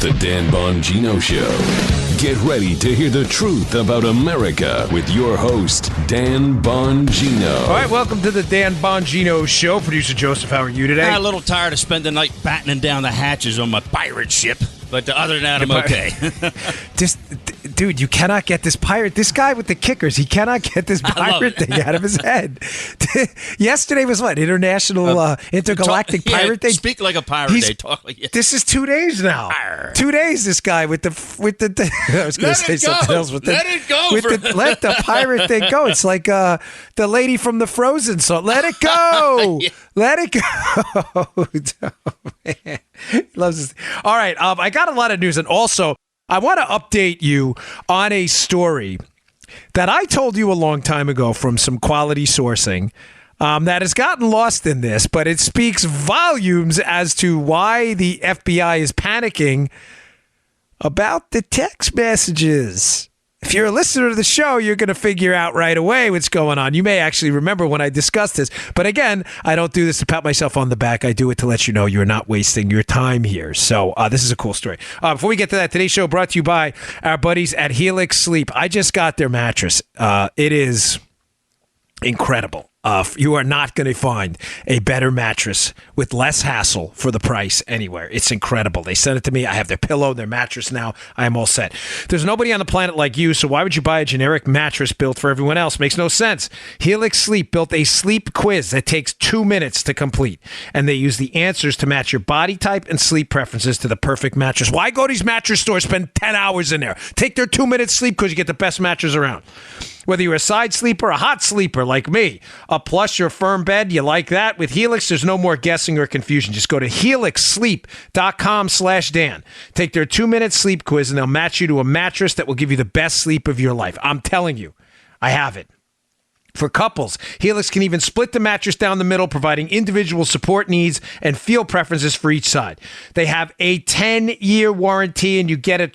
The Dan Bongino Show. Get ready to hear the truth about America with your host, Dan Bongino. All right, welcome to the Dan Bongino Show. Producer Joseph, how are you today? I'm a little tired of spending the night battening down the hatches on my pirate ship, but other than that, I'm okay. Dude, you cannot get this pirate. This guy with the kickers, he cannot get this pirate thing out of his head. Yesterday was what? International Intergalactic Pirate Day? Speak like a pirate day. Talk like This is 2 days now. Arr. 2 days, this guy with the I was going to say something else. Let it go. Let the pirate thing go. It's like the lady from the Frozen song. Let it go. Yeah. Let it go. Oh, man. He loves this. All right, I got a lot of news, and also I want to update you on a story that I told you a long time ago from some quality sourcing that has gotten lost in this, but it speaks volumes as to why the FBI is panicking about the text messages. If you're a listener to the show, you're going to figure out right away what's going on. You may actually remember when I discussed this. But again, I don't do this to pat myself on the back. I do it to let you know you're not wasting your time here. So this is a cool story. Before we get to that, today's show brought to you by our buddies at Helix Sleep. I just got their mattress. It is incredible. You are not going to find a better mattress with less hassle for the price anywhere. It's incredible. They sent it to me. I have their pillow, their mattress now. I am all set. There's nobody on the planet like you, so why would you buy a generic mattress built for everyone else? Makes no sense. Helix Sleep built a sleep quiz that takes 2 minutes to complete, and they use the answers to match your body type and sleep preferences to the perfect mattress. Why go to these mattress stores, spend 10 hours in there? Take their 2-minute sleep quiz, you get the best mattress around. Whether you're a side sleeper, a hot sleeper like me, a plush or firm bed, you like that? With Helix, there's no more guessing or confusion. Just go to helixsleep.com/Dan. Take their 2-minute sleep quiz, and they'll match you to a mattress that will give you the best sleep of your life. I'm telling you, I have it. For couples, Helix can even split the mattress down the middle, providing individual support needs and feel preferences for each side. They have a 10-year warranty, and you get to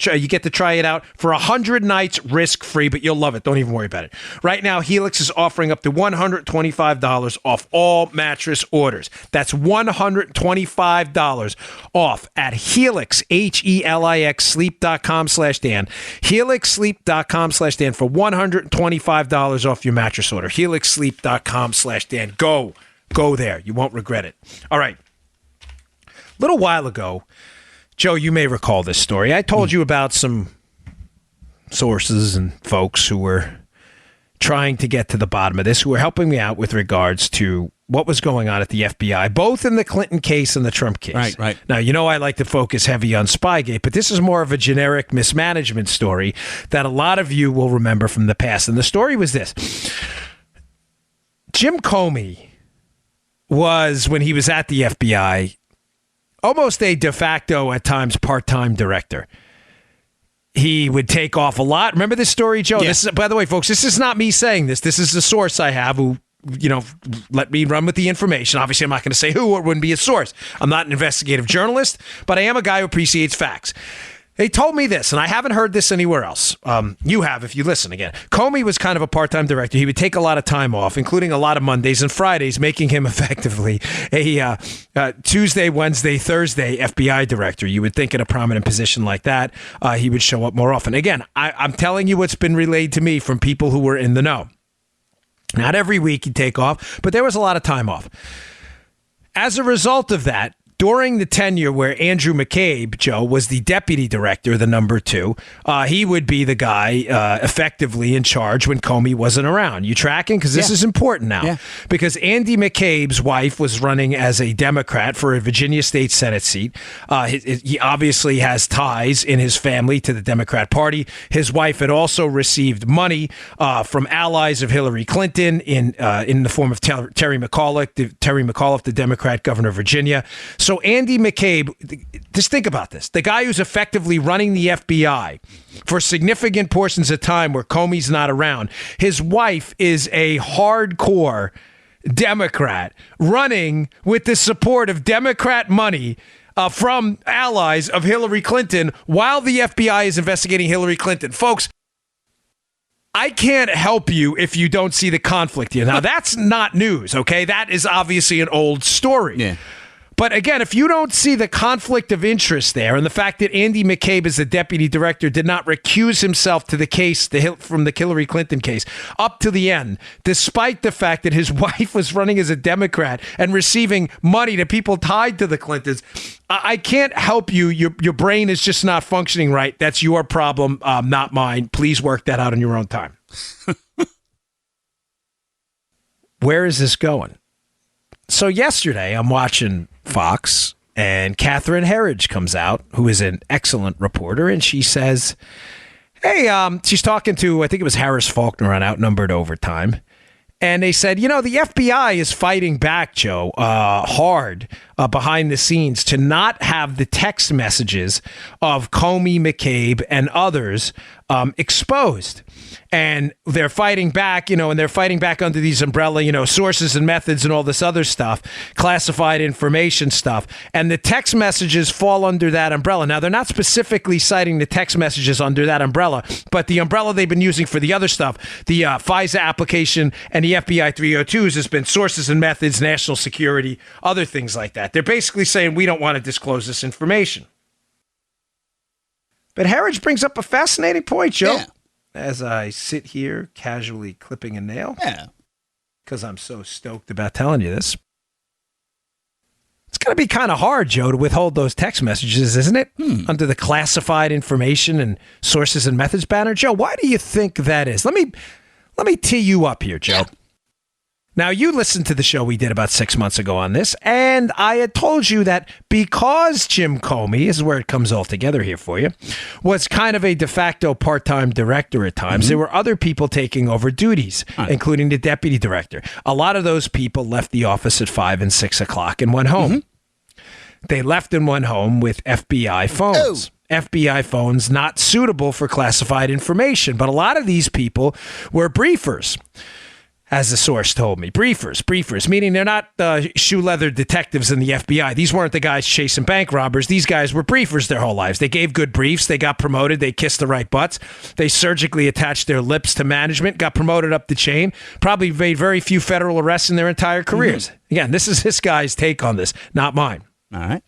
try it out for 100 nights risk-free, but you'll love it. Don't even worry about it. Right now, Helix is offering up to $125 off all mattress orders. That's $125 off at Helix, Helix, sleep.com/Dan. Helixsleep.com/Dan for $125 off your mattress order. helixsleep.com/Dan. Go there. You won't regret it. All right. A little while ago, Joe, you may recall this story. I told you about some sources and folks who were trying to get to the bottom of this, who were helping me out with regards to what was going on at the FBI, both in the Clinton case and the Trump case. Right. Now, you know I like to focus heavy on Spygate, but this is more of a generic mismanagement story that a lot of you will remember from the past. And the story was this. Jim Comey was, when he was at the FBI, almost a de facto, at times, part-time director. He would take off a lot. Remember this story, Joe? Yeah. This is, by the way, folks, this is not me saying this. This is the source I have who, let me run with the information. Obviously, I'm not going to say who, or it wouldn't be a source. I'm not an investigative journalist, but I am a guy who appreciates facts. They told me this, and I haven't heard this anywhere else. You have, if you listen again. Comey was kind of a part-time director. He would take a lot of time off, including a lot of Mondays and Fridays, making him effectively a Tuesday, Wednesday, Thursday FBI director. You would think in a prominent position like that, he would show up more often. Again, I'm telling you what's been relayed to me from people who were in the know. Not every week he'd take off, but there was a lot of time off. As a result of that, during the tenure where Andrew McCabe, Joe, was the deputy director, the number 2, he would be the guy effectively in charge when Comey wasn't around. You tracking? Because this is important now. Yeah. Because Andy McCabe's wife was running as a Democrat for a Virginia state Senate seat. He obviously has ties in his family to the Democrat Party. His wife had also received money from allies of Hillary Clinton in the form of Terry McAuliffe, the Democrat governor of Virginia. So Andy McCabe, just think about this. The guy who's effectively running the FBI for significant portions of time where Comey's not around, his wife is a hardcore Democrat running with the support of Democrat money from allies of Hillary Clinton while the FBI is investigating Hillary Clinton. Folks, I can't help you if you don't see the conflict here. Now, that's not news, okay? That is obviously an old story. Yeah. But again, if you don't see the conflict of interest there and the fact that Andy McCabe, as the deputy director, did not recuse himself to the case from the Hillary Clinton case up to the end, despite the fact that his wife was running as a Democrat and receiving money to people tied to the Clintons, I can't help you. Your brain is just not functioning right. That's your problem, not mine. Please work that out on your own time. Where is this going? So yesterday, I'm watching Fox, and Catherine Herridge comes out, who is an excellent reporter, and she says, hey, she's talking to, I think it was Harris Faulkner on Outnumbered Overtime. And they said, the FBI is fighting back, Joe, hard behind the scenes to not have the text messages of Comey, McCabe, and others exposed. And they're fighting back, and they're fighting back under these umbrella, sources and methods and all this other stuff, classified information stuff. And the text messages fall under that umbrella. Now, they're not specifically citing the text messages under that umbrella, but the umbrella they've been using for the other stuff, the FISA application and the FBI 302s, has been sources and methods, national security, other things like that. They're basically saying we don't want to disclose this information. But Herridge brings up a fascinating point, Joe. Yeah. As I sit here casually clipping a nail. Yeah. Because I'm so stoked about telling you this. It's going to be kind of hard, Joe, to withhold those text messages, isn't it? Under the classified information and sources and methods banner. Joe, why do you think that is? Let me tee you up here, Joe. Yeah. Now, you listened to the show we did about 6 months ago on this, and I had told you that because Jim Comey, this is where it comes all together here for you, was kind of a de facto part-time director at times, there were other people taking over duties, including the deputy director. A lot of those people left the office at 5 and 6 o'clock and went home. They left and went home with FBI phones. FBI phones not suitable for classified information, but a lot of these people were briefers. As the source told me. Briefers, meaning they're not shoe leather detectives in the FBI. These weren't the guys chasing bank robbers. These guys were briefers their whole lives. They gave good briefs. They got promoted. They kissed the right butts. They surgically attached their lips to management, got promoted up the chain, probably made very few federal arrests in their entire careers. Again, this is this guy's take on this, not mine. All right.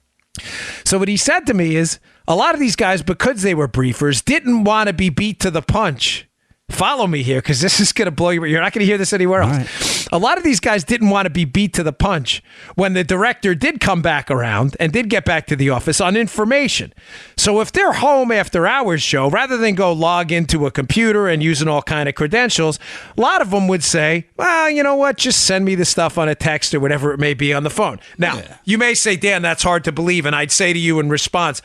So what he said to me is a lot of these guys, because they were briefers, didn't want to be beat to the punch. Follow me here, because this is going to blow you. You're not going to hear this anywhere else. Right. A lot of these guys didn't want to be beat to the punch when the director did come back around and did get back to the office on information. So if they're home after hours, Joe, rather than go log into a computer and using all kind of credentials, a lot of them would say, well, you know what? Just send me the stuff on a text or whatever it may be on the phone. Now, you may say, Dan, that's hard to believe. And I'd say to you in response,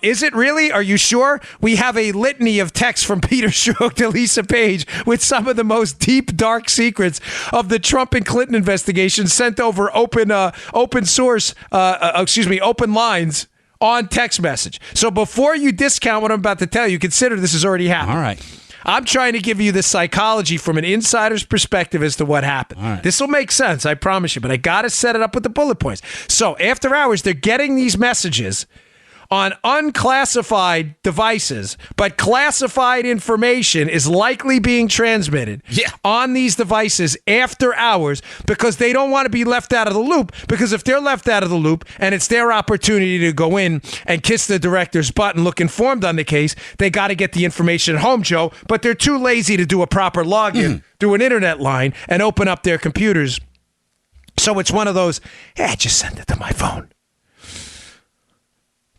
is it really? Are you sure? We have a litany of texts from Peter Strzok to Lisa Page with some of the most deep, dark secrets of the Trump and Clinton investigation sent over open lines on text message. So before you discount what I'm about to tell you, consider this has already happened. All right. I'm trying to give you the psychology from an insider's perspective as to what happened. Right. This will make sense, I promise you, but I got to set it up with the bullet points. So after hours, they're getting these messages on unclassified devices, but classified information is likely being transmitted on these devices after hours because they don't want to be left out of the loop. Because if they're left out of the loop and it's their opportunity to go in and kiss the director's butt and look informed on the case, they got to get the information at home, Joe, but they're too lazy to do a proper login through an internet line and open up their computers. So it's one of those, just send it to my phone.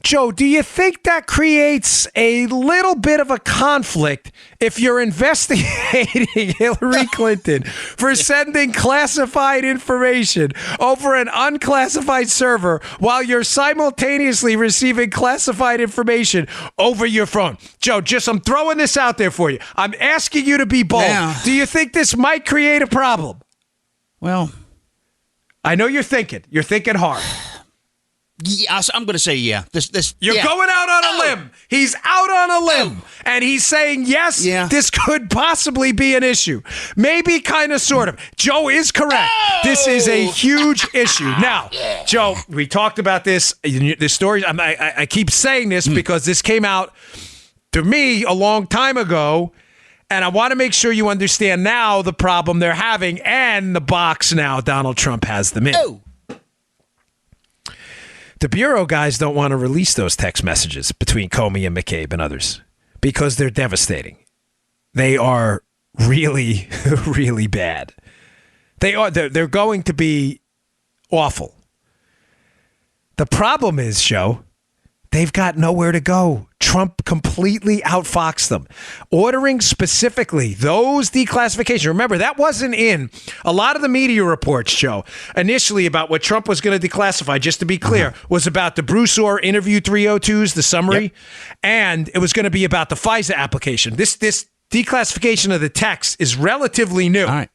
Joe, do you think that creates a little bit of a conflict if you're investigating Hillary Clinton for sending classified information over an unclassified server while you're simultaneously receiving classified information over your phone? Joe, I'm throwing this out there for you. I'm asking you to be bold. Now, do you think this might create a problem? Well, I know you're thinking. You're thinking hard. Yeah, I'm going to say yeah. You're going out on a limb. He's out on a limb. And he's saying, yes, this could possibly be an issue. Maybe, kind of, sort of. Joe is correct. This is a huge issue. Now, Joe, we talked about this. The story, I keep saying this because this came out to me a long time ago. And I want to make sure you understand now the problem they're having and the box now Donald Trump has them in. The Bureau guys don't want to release those text messages between Comey and McCabe and others because they're devastating. They are really, really bad. They're going to be awful. The problem is, Joe, they've got nowhere to go. Trump completely outfoxed them. Ordering specifically those declassifications. Remember, that wasn't in a lot of the media reports, Joe, initially about what Trump was going to declassify, just to be clear, was about the Bruce Orr interview 302s, the summary, and it was going to be about the FISA application. This declassification of the text is relatively new. All right.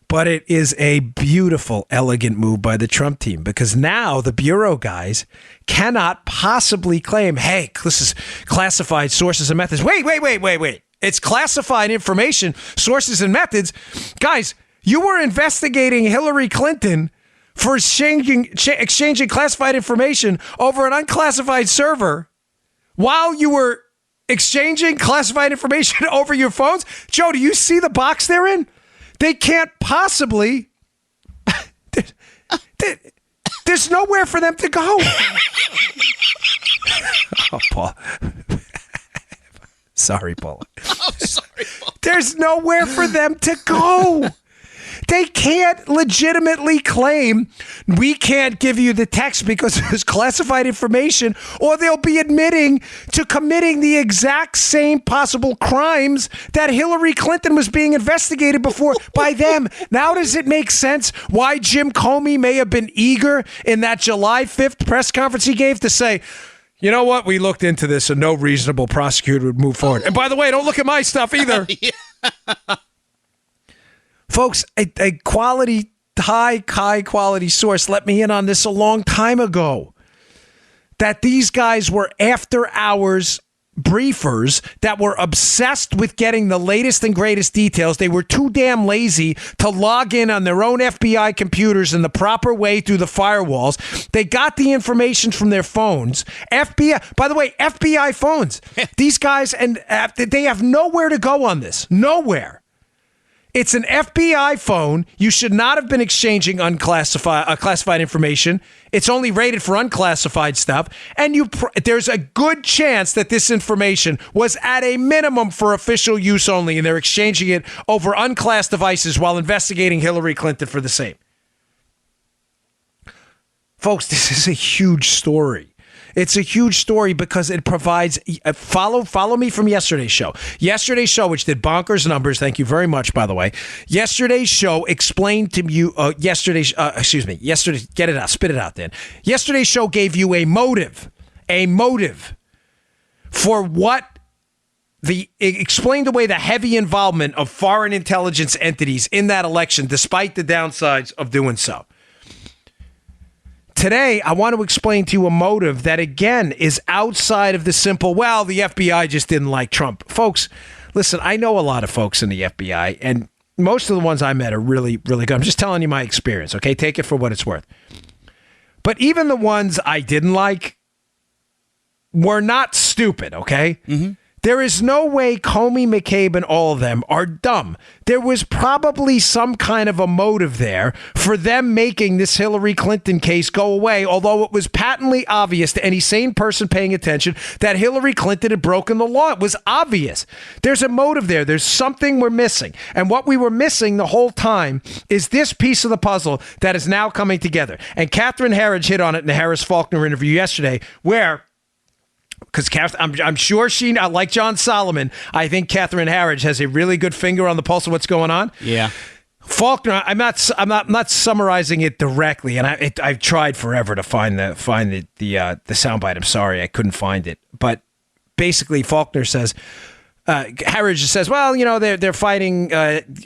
But it is a beautiful, elegant move by the Trump team because now the Bureau guys cannot possibly claim, hey, this is classified sources and methods. Wait. It's classified information, sources and methods. Guys, you were investigating Hillary Clinton for exchanging classified information over an unclassified server while you were exchanging classified information over your phones. Joe, do you see the box they're in? They can't possibly. There's nowhere for them to go. Oh, Paul. Sorry, Paul. I'm sorry, Paul. There's nowhere for them to go. They can't legitimately claim we can't give you the text because it's classified information, or they'll be admitting to committing the exact same possible crimes that Hillary Clinton was being investigated before by them. Now does it make sense why Jim Comey may have been eager in that July 5th press conference he gave to say, you know what, we looked into this and no reasonable prosecutor would move forward. And by the way, don't look at my stuff either. Folks, a quality, high quality source let me in on this a long time ago. That these guys were after hours briefers that were obsessed with getting the latest and greatest details. They were too damn lazy to log in on their own FBI computers in the proper way through the firewalls. They got the information from their phones. FBI, by the way, FBI phones. These guys, and they have nowhere to go on this. Nowhere. It's an FBI phone. You should not have been exchanging classified information. It's only rated for unclassified stuff. And there's a good chance that this information was at a minimum for official use only, and they're exchanging it over unclassed devices while investigating Hillary Clinton for the same. Folks, this is a huge story. It's a huge story because it provides follow me from yesterday's show. Yesterday's show, which did bonkers numbers. Thank you very much, by the way. Yesterday's show explained to you yesterday. Get it out. Spit it out then. Yesterday's show gave you a motive for what explained away the heavy involvement of foreign intelligence entities in that election, despite the downsides of doing so. Today, I want to explain to you a motive that, again, is outside of the simple, well, the FBI just didn't like Trump. Folks, listen, I know a lot of folks in the FBI, and most of the ones I met are really, really good. I'm just telling you my experience, okay? Take it for what it's worth. But even the ones I didn't like were not stupid, okay? Mm-hmm. There is no way Comey, McCabe, and all of them are dumb. There was probably some kind of a motive there for them making this Hillary Clinton case go away, although it was patently obvious to any sane person paying attention that Hillary Clinton had broken the law. It was obvious. There's a motive there. There's something we're missing. And what we were missing the whole time is this piece of the puzzle that is now coming together. And Catherine Herridge hit on it in the Harris-Faulkner interview yesterday, where... because I'm sure she, like John Solomon, I think Catherine Herridge has a really good finger on the pulse of what's going on. Yeah, Faulkner, I'm not summarizing it directly, and I've tried forever to find the soundbite. I'm sorry, I couldn't find it. But basically, Faulkner says. Herridge says, well, you know, they're fighting,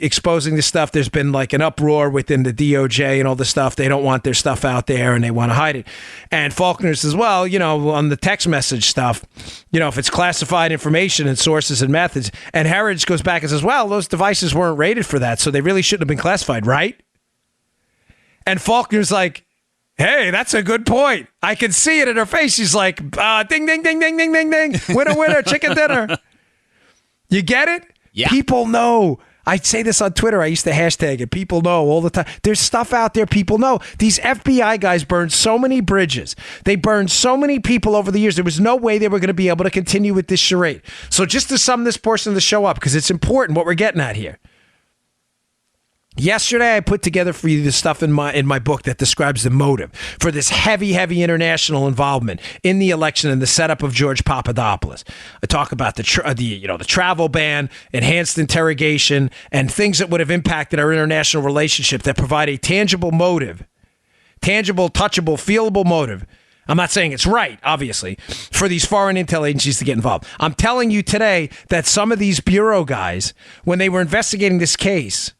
exposing this stuff. There's been like an uproar within the DOJ and all this stuff. They don't want their stuff out there and they want to hide it. And Faulkner says, well, you know, on the text message stuff, you know, if it's classified information and sources and methods. And Herridge goes back and says, well, those devices weren't rated for that, so they really shouldn't have been classified, right? And Faulkner's like, hey, that's a good point. I can see it in her face. She's like, ding, ding, ding, ding, ding, ding, ding. Winner, winner, chicken dinner. You get it? Yeah. People know. I say this on Twitter. I used to hashtag it. People know all the time. There's stuff out there people know. These FBI guys burned so many bridges. They burned so many people over the years. There was no way they were going to be able to continue with this charade. So just to sum this portion of the show up, because it's important what we're getting at here. Yesterday, I put together for you the stuff in my book that describes the motive for this heavy international involvement in the election and the setup of George Papadopoulos. I talk about the travel ban, enhanced interrogation, and things that would have impacted our international relationship that provide a tangible motive, tangible, touchable, feelable motive. I'm not saying it's right, obviously, for these foreign intel agencies to get involved. I'm telling you today that some of these bureau guys, when they were investigating this case,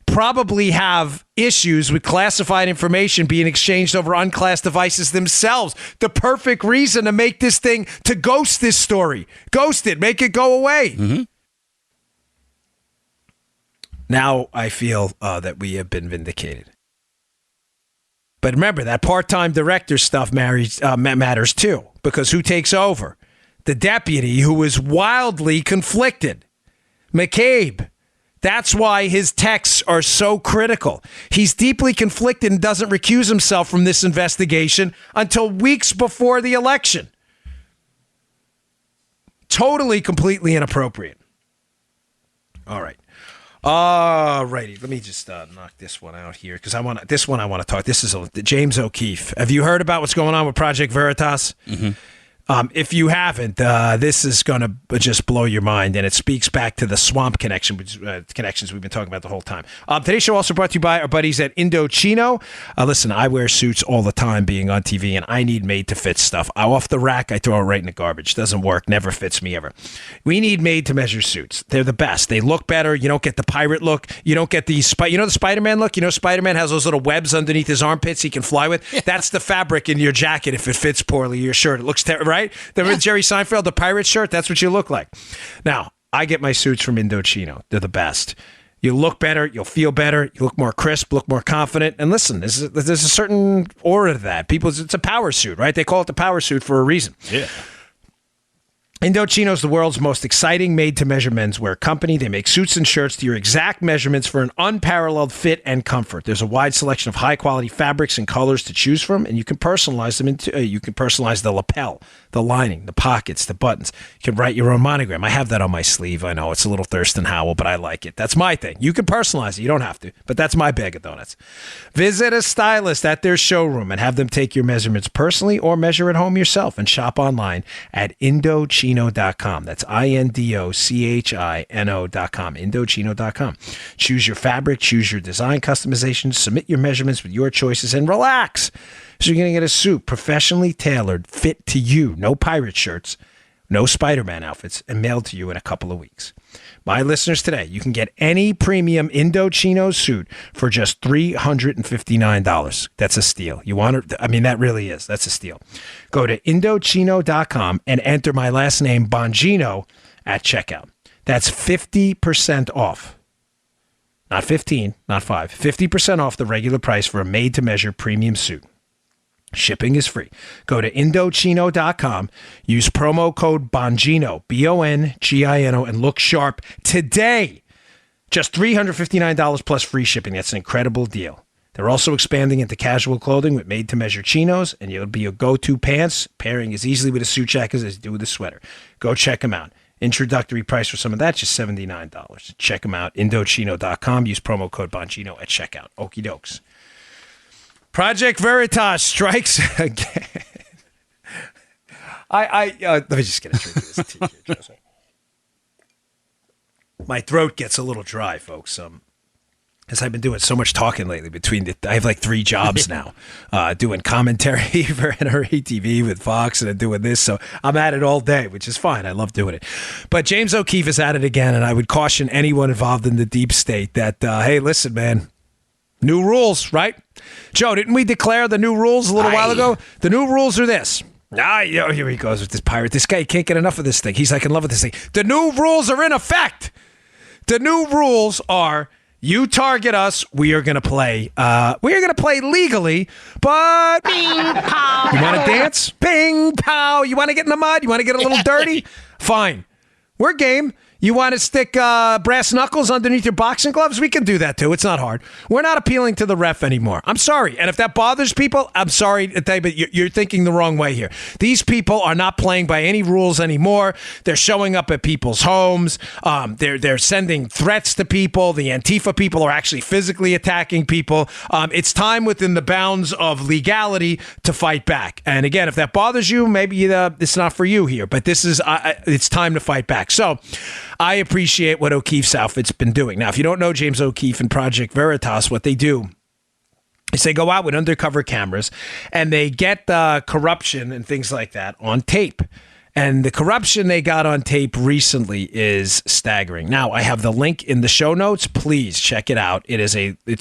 probably have issues with classified information being exchanged over unclassed devices themselves. The perfect reason to make this thing, to ghost this story. Ghost it. Make it go away. Mm-hmm. Now I feel that we have been vindicated. But remember, that part-time director stuff matters too, because who takes over? The deputy, who is wildly conflicted. McCabe. That's why his texts are so critical. He's deeply conflicted and doesn't recuse himself from this investigation until weeks before the election. Totally, completely inappropriate. All right. Righty. Let me just knock this one out here because I want to talk. This is James O'Keefe. Have you heard about what's going on with Project Veritas? Mm-hmm. If you haven't, this is going to just blow your mind, and it speaks back to the swamp connections we've been talking about the whole time. Today's show also brought to you by our buddies at Indochino. Listen, I wear suits all the time being on TV, and I need made-to-fit stuff. Off the rack, I throw it right in the garbage. Doesn't work, never fits me ever. We need made-to-measure suits. They're the best. They look better. You don't get the pirate look. You don't get the the Spider-Man look? You know Spider-Man has those little webs underneath his armpits he can fly with? Yeah. That's the fabric in your jacket if it fits poorly, your shirt. It looks terrible, right? The Jerry Seinfeld, the pirate shirt, that's what you look like. Now, I get my suits from Indochino. They're the best. You look better, you'll feel better, you look more crisp, look more confident. And listen, there's a certain aura to that. It's a power suit, right? They call it the power suit for a reason. Yeah. Indochino is the world's most exciting made-to-measure menswear company. They make suits and shirts to your exact measurements for an unparalleled fit and comfort. There's a wide selection of high-quality fabrics and colors to choose from, and you can personalize them. You can personalize the lapel, the lining, the pockets, the buttons. You can write your own monogram. I have that on my sleeve. I know it's a little Thurston Howell, but I like it. That's my thing. You can personalize it. You don't have to, but that's my bag of donuts. Visit a stylist at their showroom and have them take your measurements personally or measure at home yourself, and shop online at Indochino.com. That's Indochino.com. Indochino.com. Choose your fabric, choose your design customization, submit your measurements with your choices, and relax. So you're going to get a suit professionally tailored, fit to you. No pirate shirts, no Spider-Man outfits, and mailed to you in a couple of weeks. My listeners today, you can get any premium Indochino suit for just $359. That's a steal. You want it? I mean, that really is. That's a steal. Go to Indochino.com and enter my last name, Bongino, at checkout. That's 50% off. Not 15, not 5. 50% off the regular price for a made-to-measure premium suit. Shipping is free. Go to Indochino.com, use promo code Bongino, Bongino, and look sharp today. Just $359 plus free shipping. That's an incredible deal. They're also expanding into casual clothing with made-to-measure chinos, and it'll be your go-to pants, pairing as easily with a suit jacket as you do with a sweater. Go check them out. Introductory price for some of that, just $79. Check them out, Indochino.com. Use promo code Bongino at checkout. Okie dokes. Project Veritas strikes again. Let me just get a drink of this tea here, Joseph. My throat gets a little dry, folks. As I've been doing so much talking lately I have like 3 jobs now, doing commentary for NRA TV with Fox, and I'm doing this, so I'm at it all day, which is fine. I love doing it. But James O'Keefe is at it again, and I would caution anyone involved in the deep state that, hey, listen, man, new rules, right? Joe, didn't we declare the new rules a little while ago? The new rules are this. Here he goes with this pirate. This guy can't get enough of this thing. He's like in love with this thing. The new rules are in effect. The new rules are, you target us, we are going to play. We are going to play legally, but bing, pow. You want to dance? Bing, pow. You want to get in the mud? You want to get a little dirty? Fine. We're game. You want to stick brass knuckles underneath your boxing gloves? We can do that too. It's not hard. We're not appealing to the ref anymore. I'm sorry. And if that bothers people, I'm sorry to tell you, but you're thinking the wrong way here. These people are not playing by any rules anymore. They're showing up at people's homes. They're sending threats to people. The Antifa people are actually physically attacking people. It's time within the bounds of legality to fight back. And again, if that bothers you, maybe it's not for you here. But this is it's time to fight back. So I appreciate what O'Keefe's outfit's been doing. Now, if you don't know James O'Keefe and Project Veritas, what they do is they go out with undercover cameras and they get corruption and things like that on tape. And the corruption they got on tape recently is staggering. Now, I have the link in the show notes. Please check it out. It's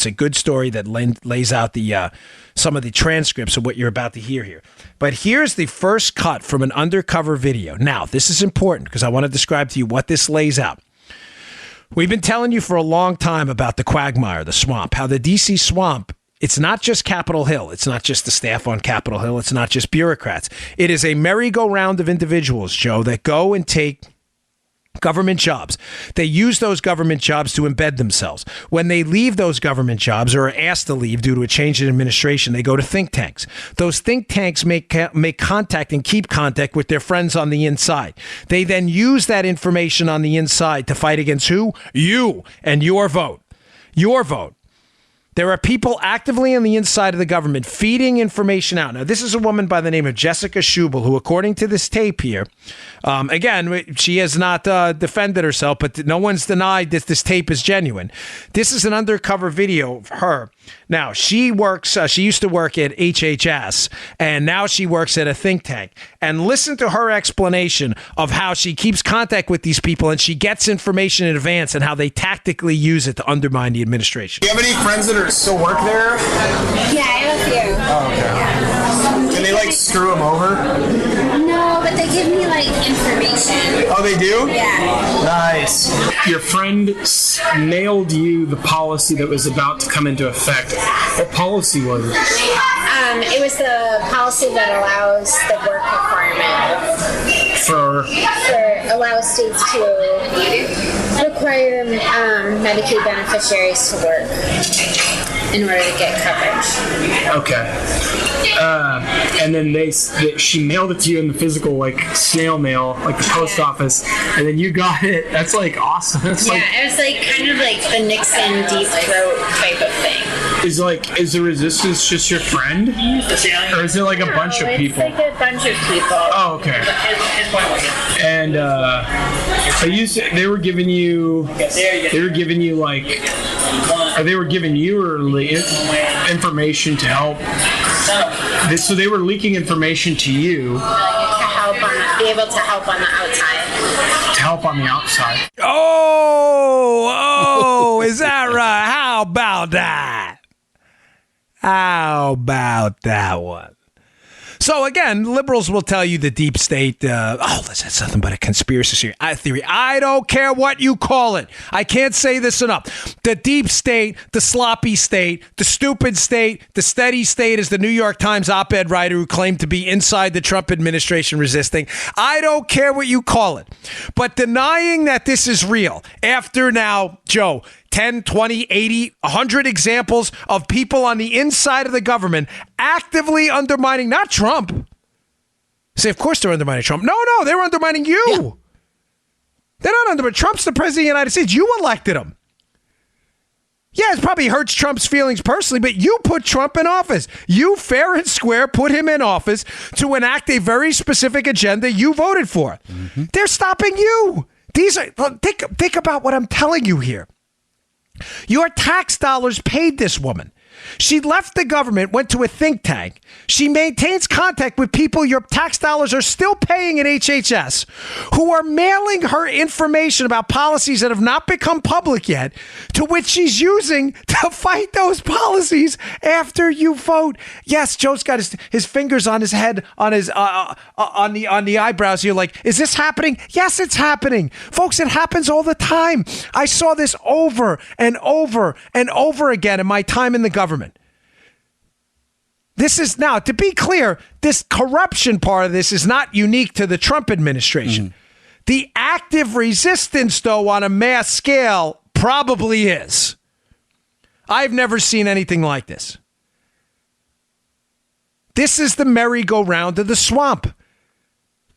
a good story that lays out the some of the transcripts of what you're about to hear here. But here's the first cut from an undercover video. Now, this is important because I want to describe to you what this lays out. We've been telling you for a long time about the quagmire, the swamp, how the D.C. swamp, it's not just Capitol Hill. It's not just the staff on Capitol Hill. It's not just bureaucrats. It is a merry-go-round of individuals, Joe, that go and take government jobs. They use those government jobs to embed themselves. When they leave those government jobs or are asked to leave due to a change in administration, they go to think tanks. Those think tanks make contact and keep contact with their friends on the inside. They then use that information on the inside to fight against who? You and your vote. Your vote. There are people actively on the inside of the government feeding information out. Now, this is a woman by the name of Jessica Schubel, who, according to this tape here, again, she has not defended herself, but no one's denied that this tape is genuine. This is an undercover video of her. Now, she used to work at HHS, and now she works at a think tank. And listen to her explanation of how she keeps contact with these people and she gets information in advance and how they tactically use it to undermine the administration. Do you have any friends that still work there? Yeah, I have a few. Oh, okay. Yeah. Can they like screw them over? No, but they give me like information. Oh, they do? Yeah. Nice. Your friend mailed you the policy that was about to come into effect. What policy was it? It was the policy that allows the work requirement For allows states to require Medicaid beneficiaries to work in order to get coverage. okay. And then she mailed it to you in the physical, like snail mail, like the post office, and then you got it. That's like awesome. That's It was like kind of like the Nixon deep throat type of thing. Is the resistance just your friend, or is it like a bunch of people? It's like a bunch of people. Oh, okay. And they were giving you like, or they were giving you information to help. So they were leaking information to you Be able to help on the outside. to help on the outside. Oh, is that right? How about that? How about that one? So again, liberals will tell you the deep state, that's nothing but a conspiracy theory. I don't care what you call it. I can't say this enough. The deep state, the sloppy state, the stupid state, the steady state, as the New York Times op-ed writer who claimed to be inside the Trump administration resisting. I don't care what you call it. But denying that this is real after now, Joe, 10, 20, 80, 100 examples of people on the inside of the government actively undermining, not Trump. Say, of course they're undermining Trump. No, they were undermining you. Yeah. They're not undermining. Trump's the president of the United States. You elected him. Yeah, it probably hurts Trump's feelings personally, but you put Trump in office. You fair and square put him in office to enact a very specific agenda you voted for. Mm-hmm. They're stopping you. Think about what I'm telling you here. Your tax dollars paid this woman. She left the government, went to a think tank. She maintains contact with people your tax dollars are still paying at HHS, who are mailing her information about policies that have not become public yet, to which she's using to fight those policies after you vote. Yes, Joe's got his fingers on his head, on his on the eyebrows. You're like, is this happening? Yes, it's happening. Folks, it happens all the time. I saw this over and over and over again in my time in the government. This is now, to be clear, this corruption part of this is not unique to the Trump administration. Mm-hmm. The active resistance, though, on a mass scale probably is. I've never seen anything like this. This is the merry-go-round of the swamp.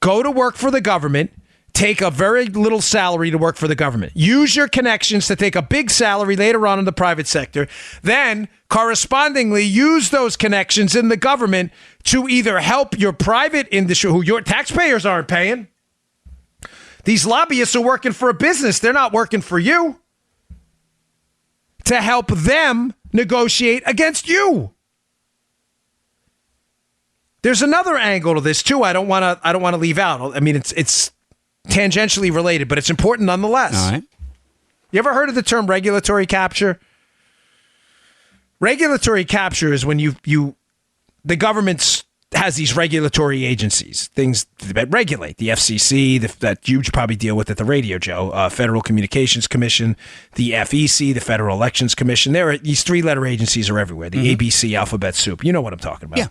Go to work for the government. Take a very little salary to work for the government. Use your connections to take a big salary later on in the private sector. Then, correspondingly, use those connections in the government to either help your private industry, who your taxpayers aren't paying. These lobbyists are working for a business. They're not working for you. To help them negotiate against you. There's another angle to this, too. I don't want to leave out. I mean, it's tangentially related, but it's important nonetheless. All right. You ever heard of the term regulatory capture? Regulatory capture is when the government has these regulatory agencies, things that regulate, the FCC, that you probably deal with at the radio, Joe, Federal Communications Commission, the FEC, the Federal Elections Commission. These three-letter agencies are everywhere, the ABC alphabet soup. You know what I'm talking about. Yeah.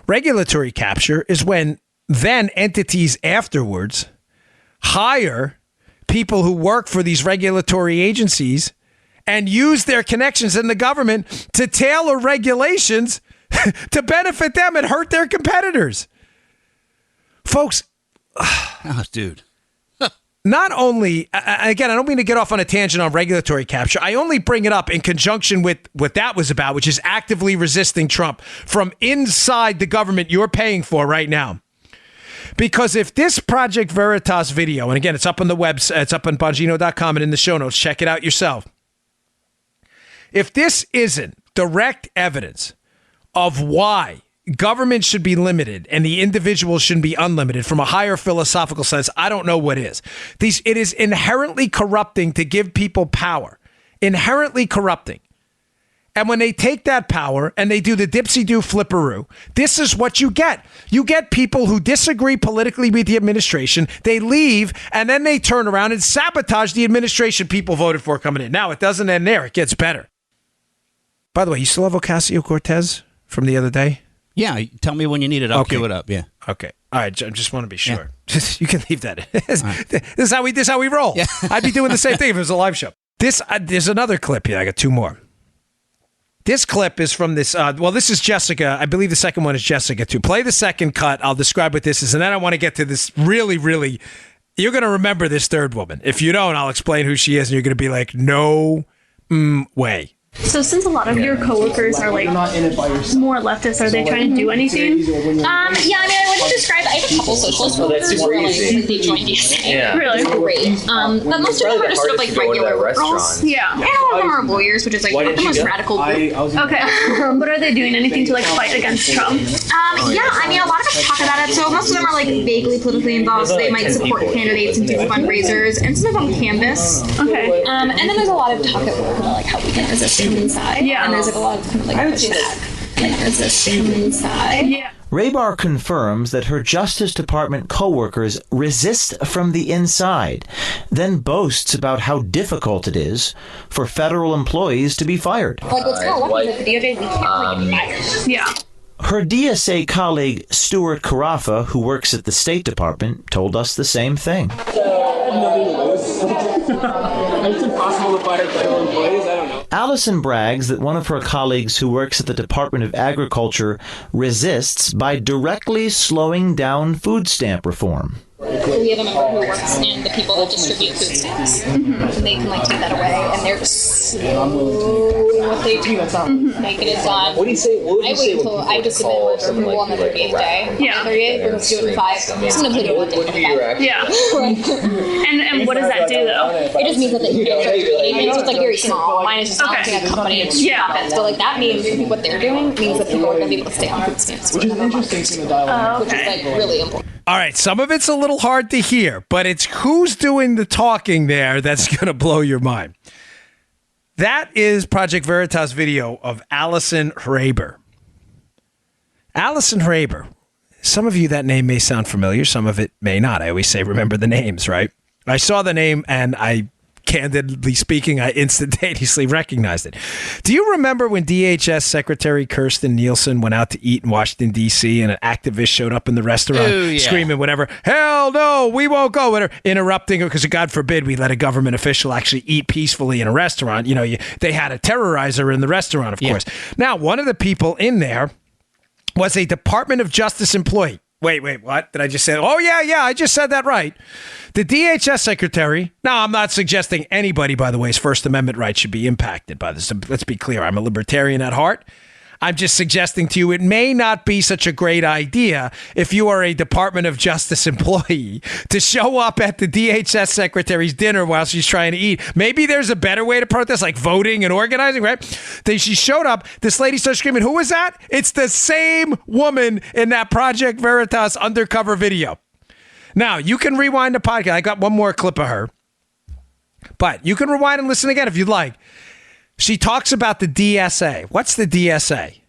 Regulatory capture is when then entities afterwards hire people who work for these regulatory agencies and use their connections in the government to tailor regulations to benefit them and hurt their competitors. Folks. Oh, dude. Not only, again, I don't mean to get off on a tangent on regulatory capture. I only bring it up in conjunction with what that was about, which is actively resisting Trump from inside the government you're paying for right now. Because if this Project Veritas video, and again, it's up on the website, it's up on Bongino.com and in the show notes, check it out yourself. If this isn't direct evidence of why government should be limited and the individual shouldn't be unlimited from a higher philosophical sense, I don't know what is. It is inherently corrupting to give people power. Inherently corrupting. And when they take that power and they do the dipsy-do flipperoo, this is what you get. You get people who disagree politically with the administration. They leave, and then they turn around and sabotage the administration people voted for coming in. Now, it doesn't end there. It gets better. By the way, you still have Ocasio-Cortez from the other day? Yeah, tell me when you need it. I'll Okay. queue it up. Yeah. Okay. All right. I just want to be sure. Yeah. You can leave that in. This is how we roll. Yeah. I'd be doing the same thing if it was a live show. There's another clip here. I got two more. This clip is from this. This is Jessica. I believe the second one is Jessica too. Play the second cut. I'll describe what this is, and then I want to get to this really, really. You're going to remember this third woman. If you don't, I'll explain who she is, and you're going to be like, no way. So since a lot of your coworkers are like more leftist, are they trying to do anything? Yeah, I mean, I wouldn't describe. I have a couple socialist workers who are like they joined DSA. Yeah. Really? Great. But most of them are just sort of like regular liberals. Yeah. And all of them are lawyers, which is like the most radical group. Okay. But are they doing anything to like fight against Trump? Yeah, I mean, a lot of us talk about it. So most of them are like vaguely politically involved. So they might support candidates and do fundraisers, and some of them canvass. Okay. And then there's a lot of talk at work about like how we can resist from inside. Yeah. And there's like a lot of kind of like pushback, like resist from inside. Yeah. Raybar confirms that her Justice Department coworkers resist from the inside, then boasts about how difficult it is for federal employees to be fired. Like what's kind of lucky is that the DOJ, we can't really get fired. Yeah. Her DSA colleague, Stuart Carafa, who works at the State Department, told us the same thing. It's impossible to fire federal employees. I don't know. Allison brags that one of her colleagues who works at the Department of Agriculture resists by directly slowing down food stamp reform. We have a member who works in the people that distribute food stamps. And they can like take that away, and they're slowing what they do. Make it is done. What do you say? What would you say until I just submit my approval on the 38th day. Yeah. 38th, we're going to do it in 5. Sometimes they do it one day. What do you do your action? Yeah. And what does that do though? It just means that they so it's like very small. Mine is just launching a company and profits. But like that means what they're doing means that people are going to be able to stay on food stamps. Which is interesting in the dialogue. Which is like really important. All right, some of it's a little hard to hear, but it's who's doing the talking there that's going to blow your mind. That is Project Veritas video of Allison Hraber. Allison Hraber. Some of you, that name may sound familiar. Some of it may not. I always say remember the names, right? I saw the name and I candidly speaking, I instantaneously recognized it. Do you remember when DHS Secretary Kirstjen Nielsen went out to eat in Washington, D.C., and an activist showed up in the restaurant screaming whatever, hell no, we won't go, whatever, interrupting her because God forbid we let a government official actually eat peacefully in a restaurant. They had to terrorize her in the restaurant, of course. Now, one of the people in there was a Department of Justice employee. Wait, what? Did I just say? Oh, yeah, I just said that right. The DHS secretary. Now, I'm not suggesting anybody, by the way, First Amendment rights should be impacted by this. Let's be clear. I'm a libertarian at heart. I'm just suggesting to you it may not be such a great idea if you are a Department of Justice employee to show up at the DHS secretary's dinner while she's trying to eat. Maybe there's a better way to protest, like voting and organizing, right? She showed up. This lady started screaming, who was that? It's the same woman in that Project Veritas undercover video. Now, you can rewind the podcast. I got one more clip of her. But you can rewind and listen again if you'd like. She talks about the DSA. What's the DSA?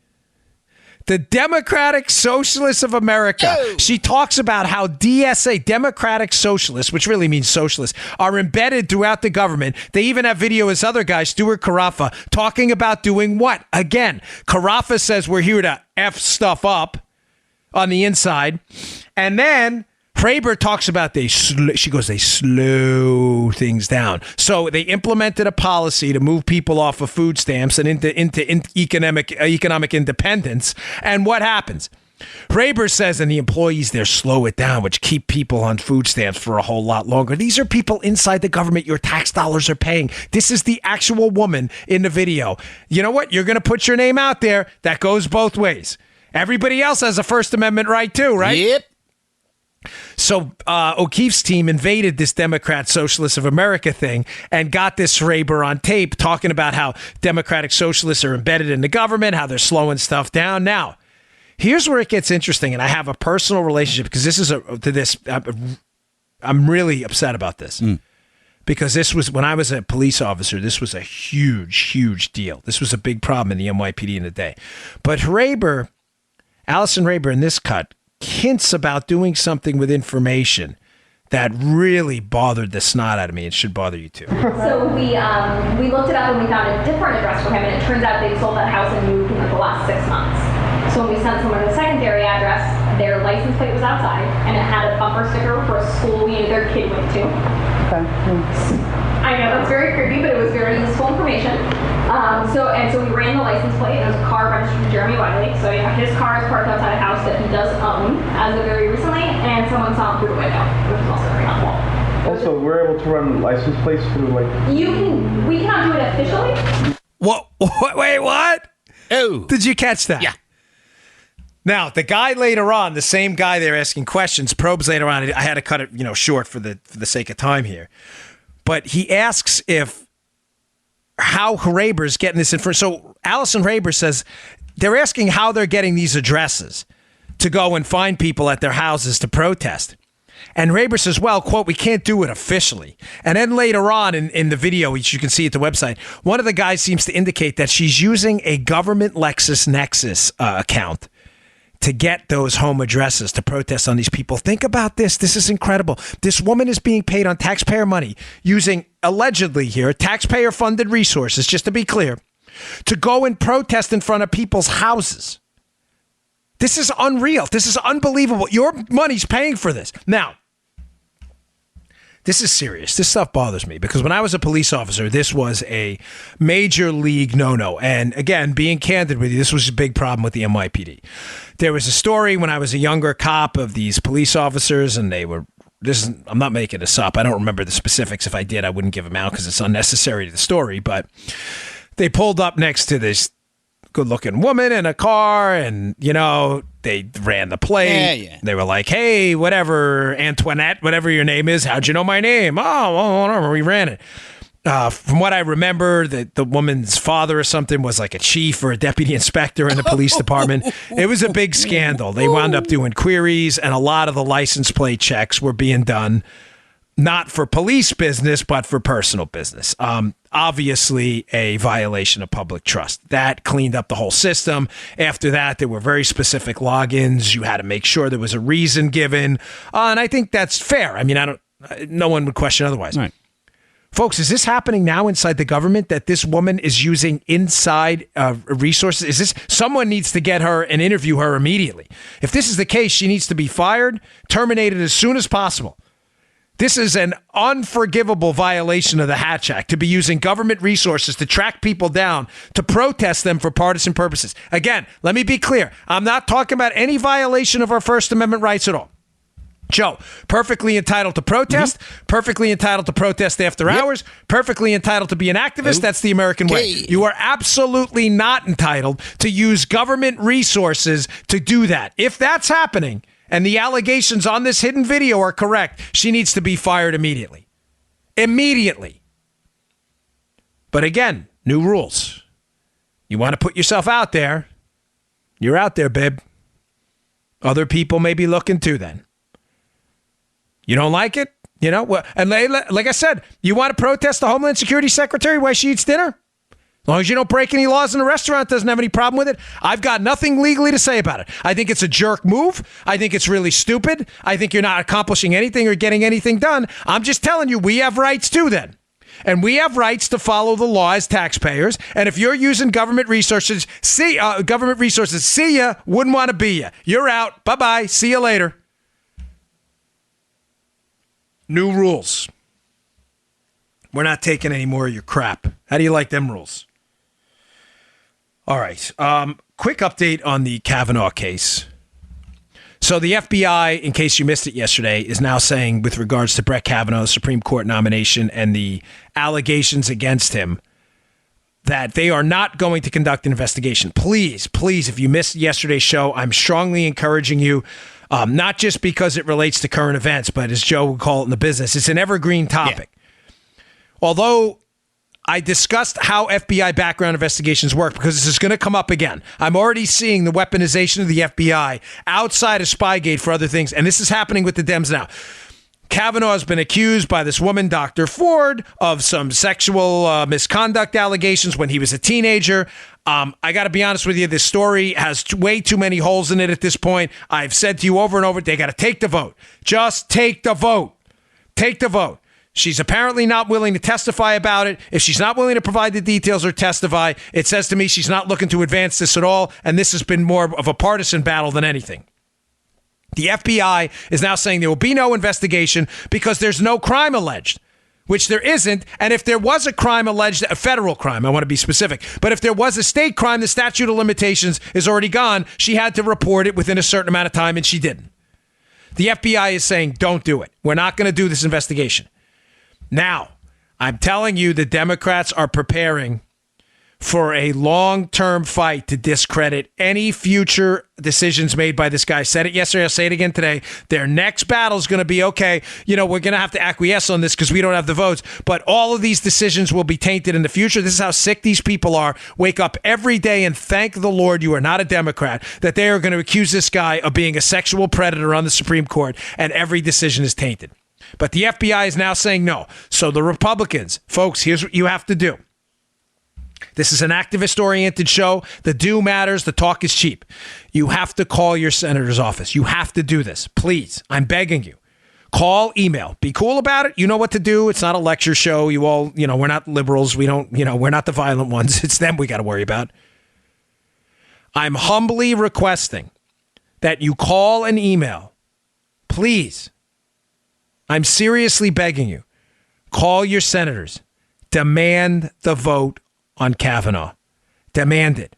The Democratic Socialists of America. Oh. She talks about how DSA, Democratic Socialists, which really means socialists, are embedded throughout the government. They even have video of this other guy, Stuart Carafa, talking about doing what? Again, Carafa says we're here to F stuff up on the inside. And then Fravor talks about they slow things down. So they implemented a policy to move people off of food stamps and into economic independence. And what happens? Fravor says, and the employees there slow it down, which keep people on food stamps for a whole lot longer. These are people inside the government your tax dollars are paying. This is the actual woman in the video. You know what? You're going to put your name out there. That goes both ways. Everybody else has a First Amendment right too, right? Yep. So O'Keefe's team invaded this Democrat Socialists of America thing and got this Fravor on tape talking about how Democratic Socialists are embedded in the government, how they're slowing stuff down. Now, here's where it gets interesting, and I have a personal relationship because this is I'm really upset about this. Because this was, when I was a police officer, this was a huge, huge deal. This was a big problem in the NYPD in the day. But Allison Fravor in this cut, hints about doing something with information that really bothered the snot out of me. It should bother you too. So we looked it up and we found a different address for him, and it turns out they sold that house and moved in the last 6 months. So when we sent someone to the secondary address, their license plate was outside and it had a bumper sticker for a school their kid went to. Okay. I know that's very creepy, but it was very useful information. So we ran the license plate, and it was a car registered to Jeremy Wiley. So his car is parked outside a house that he does own as of very recently, and someone saw him through the window, which is also very helpful. Also, we're able to run license plates through we cannot do it officially. What? Wait, what? Oh. Did you catch that? Yeah. Now, the guy later on, the same guy they're asking questions, probes later on, I had to cut it, short for the sake of time here. But he asks how Fravor's getting this information. So Allison Fravor says they're asking how they're getting these addresses to go and find people at their houses to protest. And Fravor says, well, quote, we can't do it officially. And then later on in the video, which you can see at the website, one of the guys seems to indicate that she's using a government LexisNexis account to get those home addresses to protest on these people. Think about this. This is incredible. This woman is being paid on taxpayer money using, allegedly here, taxpayer-funded resources, just to be clear, to go and protest in front of people's houses. This is unreal. This is unbelievable. Your money's paying for this. Now, this is serious. This stuff bothers me because when I was a police officer, this was a major league no-no. And again, being candid with you, this was a big problem with the NYPD. There was a story when I was a younger cop of these police officers, and I'm not making this up. I don't remember the specifics. If I did, I wouldn't give them out because it's unnecessary to the story. But they pulled up next to this good-looking woman in a car, and, they ran the plate. Yeah. They were like, hey, whatever, Antoinette, whatever your name is, how'd you know my name? Oh, whatever, we ran it. From what I remember, the woman's father or something was like a chief or a deputy inspector in the police department. It was a big scandal. They wound up doing queries, and a lot of the license plate checks were being done not for police business, but for personal business. Obviously a violation of public trust. That cleaned up the whole system. After that, there were very specific logins. You had to make sure there was a reason given. And I think that's fair. I mean, no one would question otherwise. Right. Folks, is this happening now inside the government that this woman is using inside resources? Is this someone needs to get her and interview her immediately? If this is the case, she needs to be fired, terminated as soon as possible. This is an unforgivable violation of the Hatch Act to be using government resources to track people down, to protest them for partisan purposes. Again, let me be clear. I'm not talking about any violation of our First Amendment rights at all. Joe, perfectly entitled to protest, perfectly entitled to protest after hours, perfectly entitled to be an activist. That's the American way. You are absolutely not entitled to use government resources to do that. If that's happening and the allegations on this hidden video are correct, she needs to be fired immediately. Immediately. But again, new rules. You want to put yourself out there, you're out there, babe. Other people may be looking too then. You don't like it? You know, and like I said, you want to protest the Homeland Security Secretary while she eats dinner? As long as you don't break any laws in the restaurant, doesn't have any problem with it. I've got nothing legally to say about it. I think it's a jerk move. I think it's really stupid. I think you're not accomplishing anything or getting anything done. I'm just telling you, we have rights too then. And we have rights to follow the law as taxpayers. And if you're using government resources, see ya, wouldn't want to be ya. You're out. Bye-bye. See you later. New rules. We're not taking any more of your crap. How do you like them rules? All right. Quick update on the Kavanaugh case. So the FBI, in case you missed it yesterday, is now saying with regards to Brett Kavanaugh's Supreme Court nomination and the allegations against him that they are not going to conduct an investigation. Please, if you missed yesterday's show, I'm strongly encouraging you. Not just because it relates to current events, but as Joe would call it in the business, it's an evergreen topic. Yeah. Although I discussed how FBI background investigations work because this is going to come up again. I'm already seeing the weaponization of the FBI outside of Spygate for other things, and this is happening with the Dems now. Kavanaugh has been accused by this woman, Dr. Ford, of some sexual misconduct allegations when he was a teenager. I got to be honest with you, this story has way too many holes in it at this point. I've said to you over and over, they got to take the vote. Just take the vote. Take the vote. She's apparently not willing to testify about it. If she's not willing to provide the details or testify, it says to me she's not looking to advance this at all, and this has been more of a partisan battle than anything. The FBI is now saying there will be no investigation because there's no crime alleged, which there isn't. And if there was a crime alleged, a federal crime, I want to be specific, but if there was a state crime, the statute of limitations is already gone. She had to report it within a certain amount of time, and she didn't. The FBI is saying, don't do it. We're not going to do this investigation. Now, I'm telling you, the Democrats are preparing for a long-term fight to discredit any future decisions made by this guy. I said it yesterday, I'll say it again today. Their next battle is going to be, okay, we're going to have to acquiesce on this because we don't have the votes, but all of these decisions will be tainted in the future. This is how sick these people are. Wake up every day and thank the Lord you are not a Democrat, that they are going to accuse this guy of being a sexual predator on the Supreme Court, and every decision is tainted. But the FBI is now saying no. So the Republicans, folks, here's what you have to do. This is an activist-oriented show. The do matters. The talk is cheap. You have to call your senator's office. You have to do this. Please, I'm begging you. Call, email. Be cool about it. You know what to do. It's not a lecture show. You all, we're not liberals. We don't, we're not the violent ones. It's them we got to worry about. I'm humbly requesting that you call and email. Please. I'm seriously begging you. Call your senators. Demand the vote on Kavanaugh. Demand it.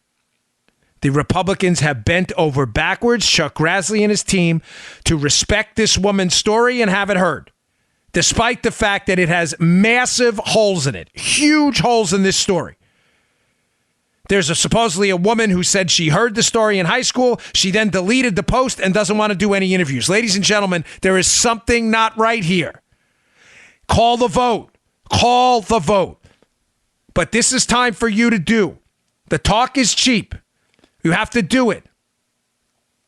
The Republicans have bent over backwards, Chuck Grassley and his team, to respect this woman's story and have it heard, despite the fact that it has massive holes in it, huge holes in this story. There's supposedly a woman who said she heard the story in high school. She then deleted the post and doesn't want to do any interviews. Ladies and gentlemen, there is something not right here. Call the vote. Call the vote. But this is time for you to do. The talk is cheap. You have to do it.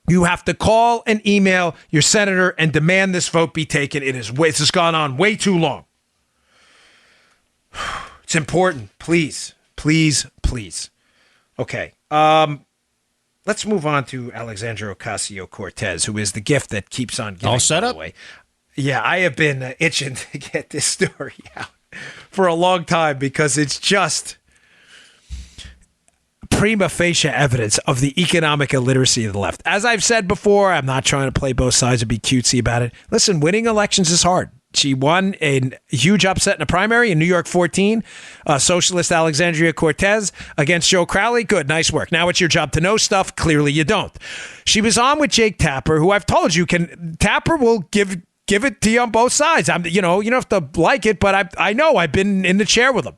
You have to call and email your senator and demand this vote be taken. This has gone on way too long. It's important. Please, please, please. Okay. Let's move on to Alexandria Ocasio-Cortez, who is the gift that keeps on giving. All set up? Away. Yeah, I have been itching to get this story out. for a long time because it's just prima facie evidence of the economic illiteracy of the left. As I've said before, I'm not trying to play both sides and be cutesy about it. Listen, winning elections is hard. She won a huge upset in a primary in New York 14, socialist Alexandria Cortez against Joe Crowley. Good, nice work. Now it's your job to know stuff. Clearly you don't. She was on with Jake Tapper, who I've told you Tapper will give it to you on both sides. You don't have to like it, but I know I've been in the chair with him.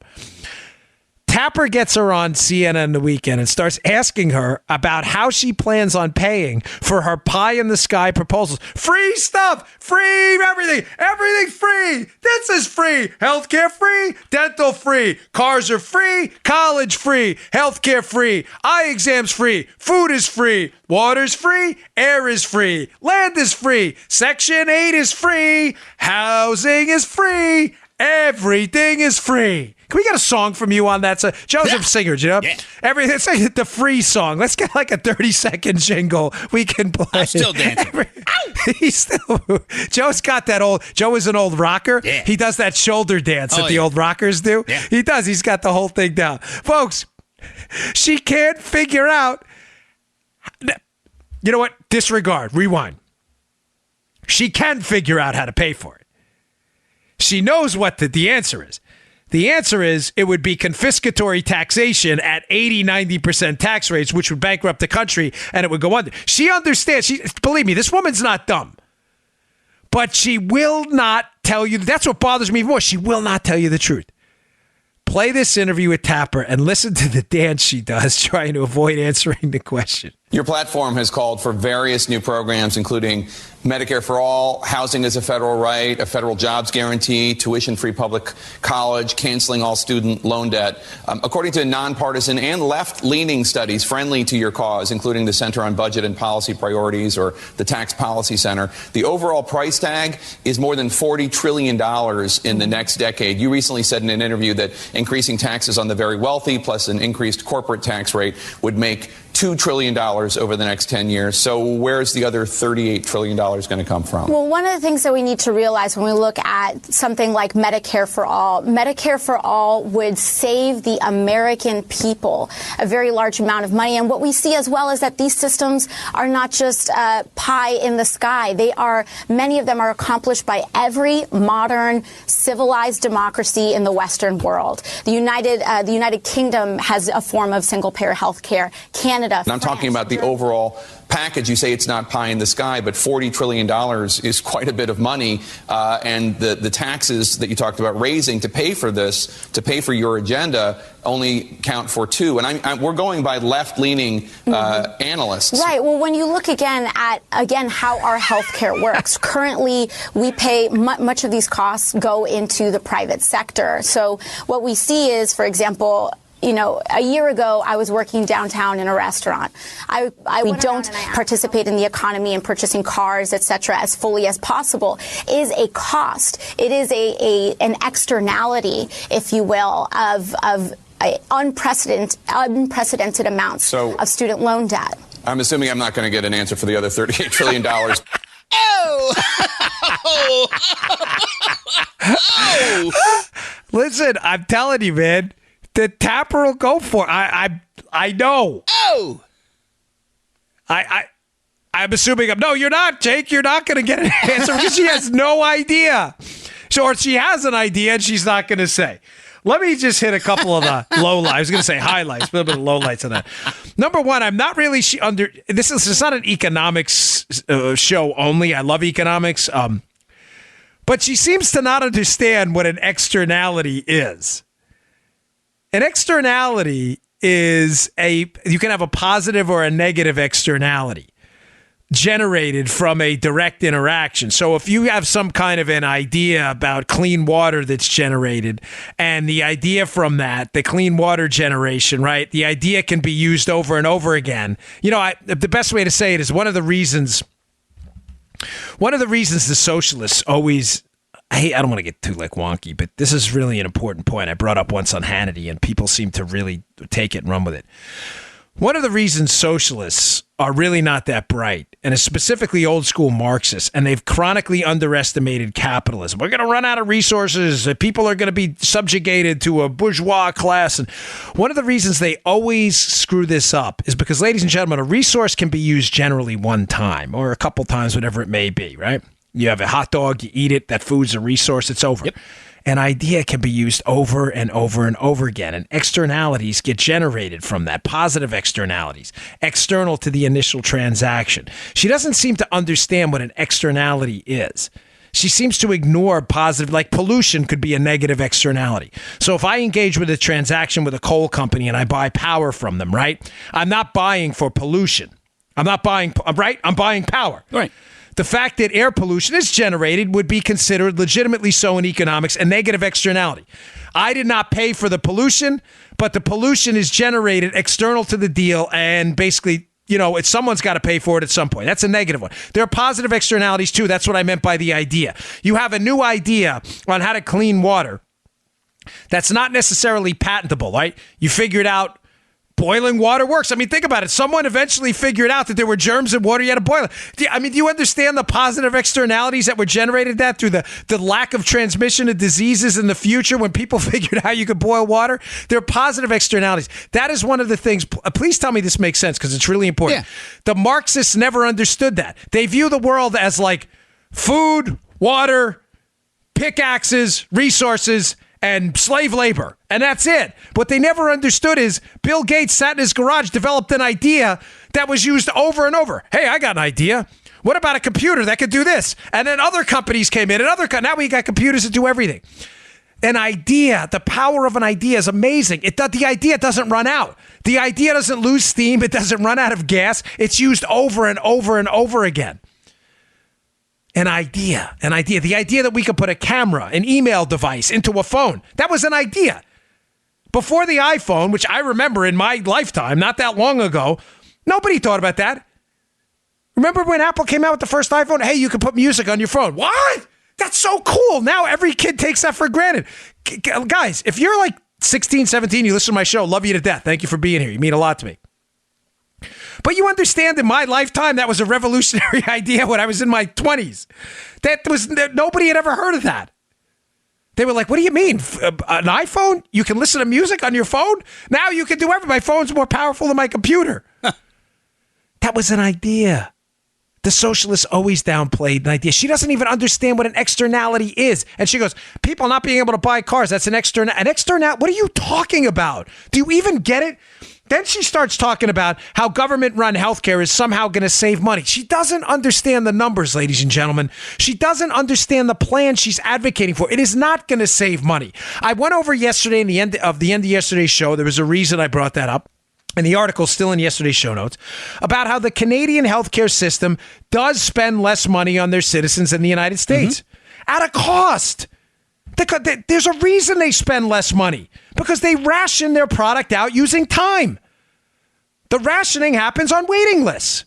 Tapper gets her on CNN the weekend and starts asking her about how she plans on paying for her pie-in-the-sky proposals. Free stuff! Free everything! Everything free! This is free! Healthcare free! Dental free! Cars are free! College free! Healthcare free! Eye exams free! Food is free! Water's free! Air is free! Land is free! Section 8 is free! Housing is free! Everything is free! Can we get a song from you on that? Joseph Singers, you know? Yeah. It's like the free song. Let's get like a 30-second jingle we can play. I'm still dancing. Joe's got that old, Joe is an old rocker. Yeah. He does that shoulder dance that the old rockers do. Yeah. He does. He's got the whole thing down. Folks, she can't figure out. You know what? Disregard. Rewind. She can figure out how to pay for it. She knows what the answer is. The answer is it would be confiscatory taxation at 80-90% tax rates, which would bankrupt the country, and it would go under. She understands. Believe me, this woman's not dumb. But she will not tell you. That's what bothers me more. She will not tell you the truth. Play this interview with Tapper and listen to the dance she does trying to avoid answering the question. Your platform has called for various new programs, including Medicare for all, housing as a federal right, a federal jobs guarantee, tuition-free public college, canceling all student loan debt. According to nonpartisan and left-leaning studies friendly to your cause, including the Center on Budget and Policy Priorities or the Tax Policy Center, the overall price tag is more than $40 trillion in the next decade. You recently said in an interview that increasing taxes on the very wealthy plus an increased corporate tax rate would make $2 trillion over the next 10 years. So where's the other $38 trillion going to come from? Well, one of the things that we need to realize when we look at something like Medicare for all would save the American people a very large amount of money. And what we see as well is that these systems are not just pie in the sky. Many of them are accomplished by every modern civilized democracy in the Western world. The United Kingdom has a form of single-payer health care. Canada, and I'm talking about the overall package. You say it's not pie in the sky, but $40 trillion is quite a bit of money. And the taxes that you talked about raising to pay for this, to pay for your agenda, only count for $2. And we're going by left-leaning analysts. Right. Well, when you look at how our health care works, currently we pay much of these costs go into the private sector. So what we see is, for example, a year ago, I was working downtown in a restaurant. We don't participate in the economy and purchasing cars, etc., as fully as possible. It is a cost. It is an externality, if you will, of unprecedented amounts of student loan debt. I'm assuming I'm not going to get an answer for the other $38 trillion. Listen, I'm telling you, man. The Tapper will go for it. I know. Oh. I'm assuming no, you're not, Jake. You're not going to get an answer because she has no idea. Or she has an idea and she's not going to say. Let me just hit a couple of the lowlights. I was going to say highlights, but a little bit of lowlights on that. Number one, I'm not really this is not an economics show only. I love economics. But she seems to not understand what an externality is. An externality is you can have a positive or a negative externality generated from a direct interaction. So if you have some kind of an idea about clean water that's generated, and the idea from that, the clean water generation, right? The idea can be used over and over again. The best way to say it is one of the reasons the socialists always, I don't want to get too wonky, but this is really an important point I brought up once on Hannity, and people seem to really take it and run with it. One of the reasons socialists are really not that bright, and it's specifically old school Marxists, and they've chronically underestimated capitalism. We're going to run out of resources. People are going to be subjugated to a bourgeois class. And one of the reasons they always screw this up is because, ladies and gentlemen, a resource can be used generally one time or a couple times, whatever it may be, right? You have a hot dog, you eat it, that food's a resource, it's over. Yep. An idea can be used over and over and over again, and externalities get generated from that, positive externalities, external to the initial transaction. She doesn't seem to understand what an externality is. She seems to ignore positive, like pollution could be a negative externality. So if I engage with a transaction with a coal company and I buy power from them, right? I'm not buying for pollution. I'm not buying, right? I'm buying power. Right. The fact that air pollution is generated would be considered legitimately so in economics a negative externality. I did not pay for the pollution, but the pollution is generated external to the deal, and basically, someone's got to pay for it at some point. That's a negative one. There are positive externalities too. That's what I meant by the idea. You have a new idea on how to clean water that's not necessarily patentable, right? You figured out boiling water works. I mean, think about it. Someone eventually figured out that there were germs in water. You had to boil it. Do you understand the positive externalities that were generated through the lack of transmission of diseases in the future when people figured out you could boil water? There are positive externalities. That is one of the things. Please tell me this makes sense because it's really important. Yeah. The Marxists never understood that. They view the world as like food, water, pickaxes, resources, and slave labor. And that's it. What they never understood is Bill Gates sat in his garage, developed an idea that was used over and over. Hey, I got an idea. What about a computer that could do this? And then other companies came in, and now we got computers that do everything. An idea, the power of an idea is amazing. The idea doesn't run out. The idea doesn't lose steam. It doesn't run out of gas. It's used over and over and over again. An idea, the idea that we could put a camera, an email device into a phone. That was an idea. Before the iPhone, which I remember in my lifetime, not that long ago, nobody thought about that. Remember when Apple came out with the first iPhone? Hey, you can put music on your phone. What? That's so cool. Now every kid takes that for granted. Guys, if you're like 16, 17, you listen to my show, love you to death. Thank you for being here. You mean a lot to me. But you understand, in my lifetime, that was a revolutionary idea when I was in my 20s. Nobody had ever heard of that. They were like, what do you mean? An iPhone? You can listen to music on your phone? Now you can do everything. My phone's more powerful than my computer. That was an idea. The socialists always downplayed an idea. She doesn't even understand what an externality is. And she goes, people not being able to buy cars, that's an external. What are you talking about? Do you even get it? Then she starts talking about how government-run healthcare is somehow going to save money. She doesn't understand the numbers, ladies and gentlemen. She doesn't understand the plan she's advocating for. It is not going to save money. I went over yesterday in the end of yesterday's show. There was a reason I brought that up. And the article's still in yesterday's show notes about how the Canadian healthcare system does spend less money on their citizens than the United States at a cost. There's a reason they spend less money because they ration their product out using time. The rationing happens on waiting lists.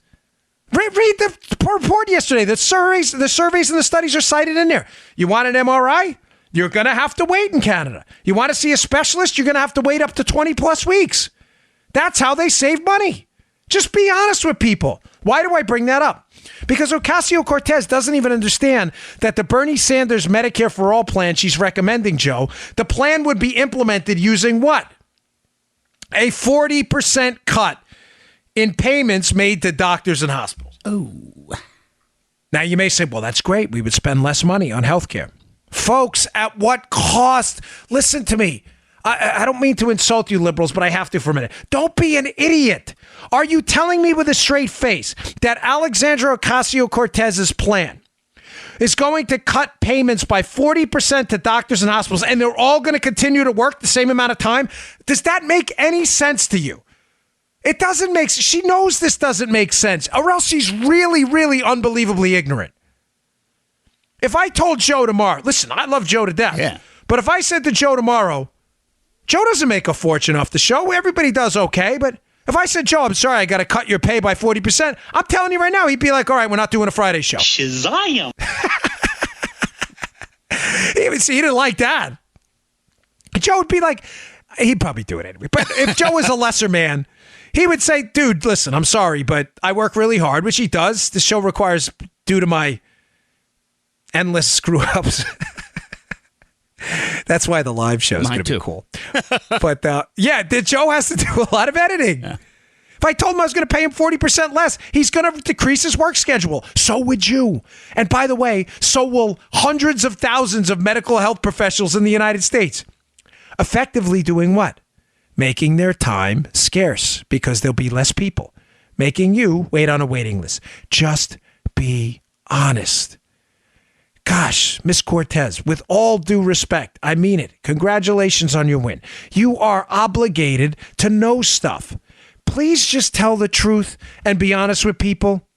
Read the report yesterday. The surveys and the studies are cited in there. You want an MRI? You're going to have to wait in Canada. You want to see a specialist? You're going to have to wait up to 20 plus weeks. That's how they save money. Just be honest with people. Why do I bring that up? Because Ocasio-Cortez doesn't even understand that the Bernie Sanders Medicare for All plan she's recommending, Joe, the plan would be implemented using what? A 40% cut in payments made to doctors and hospitals. Oh. Now you may say, well, that's great. We would spend less money on healthcare. Folks, at what cost? Listen to me. I don't mean to insult you liberals, but I have to for a minute. Don't be an idiot. Are you telling me with a straight face that Alexandra Ocasio-Cortez's plan is going to cut payments by 40% to doctors and hospitals and they're all going to continue to work the same amount of time? Does that make any sense to you? It doesn't make sense. She knows this doesn't make sense, or else she's really, really unbelievably ignorant. If I told Joe tomorrow, listen, I love Joe to death, but if I said to Joe tomorrow, Joe doesn't make a fortune off the show. Everybody does okay, but if I said, Joe, I'm sorry, I got to cut your pay by 40%, I'm telling you right now, he'd be like, all right, we're not doing a Friday show. Shazam! He didn't like that. Joe would be like, He'd probably do it anyway. But if Joe was a lesser man, he would say, dude, listen, I'm sorry, but I work really hard, which he does. The show requires, due to my endless screw-ups. That's why the live show is going to be cool. But Joe has to do a lot of editing. Yeah. If I told him I was going to pay him 40% less, he's going to decrease his work schedule. So would you. And by the way, so will hundreds of thousands of medical health professionals in the United States. Effectively doing what? Making their time scarce because there'll be less people. Making you wait on a waiting list. Just be honest. Gosh, Miss Cortez, with all due respect, I mean it. Congratulations on your win. You are obligated to know stuff. Please just tell the truth and be honest with people.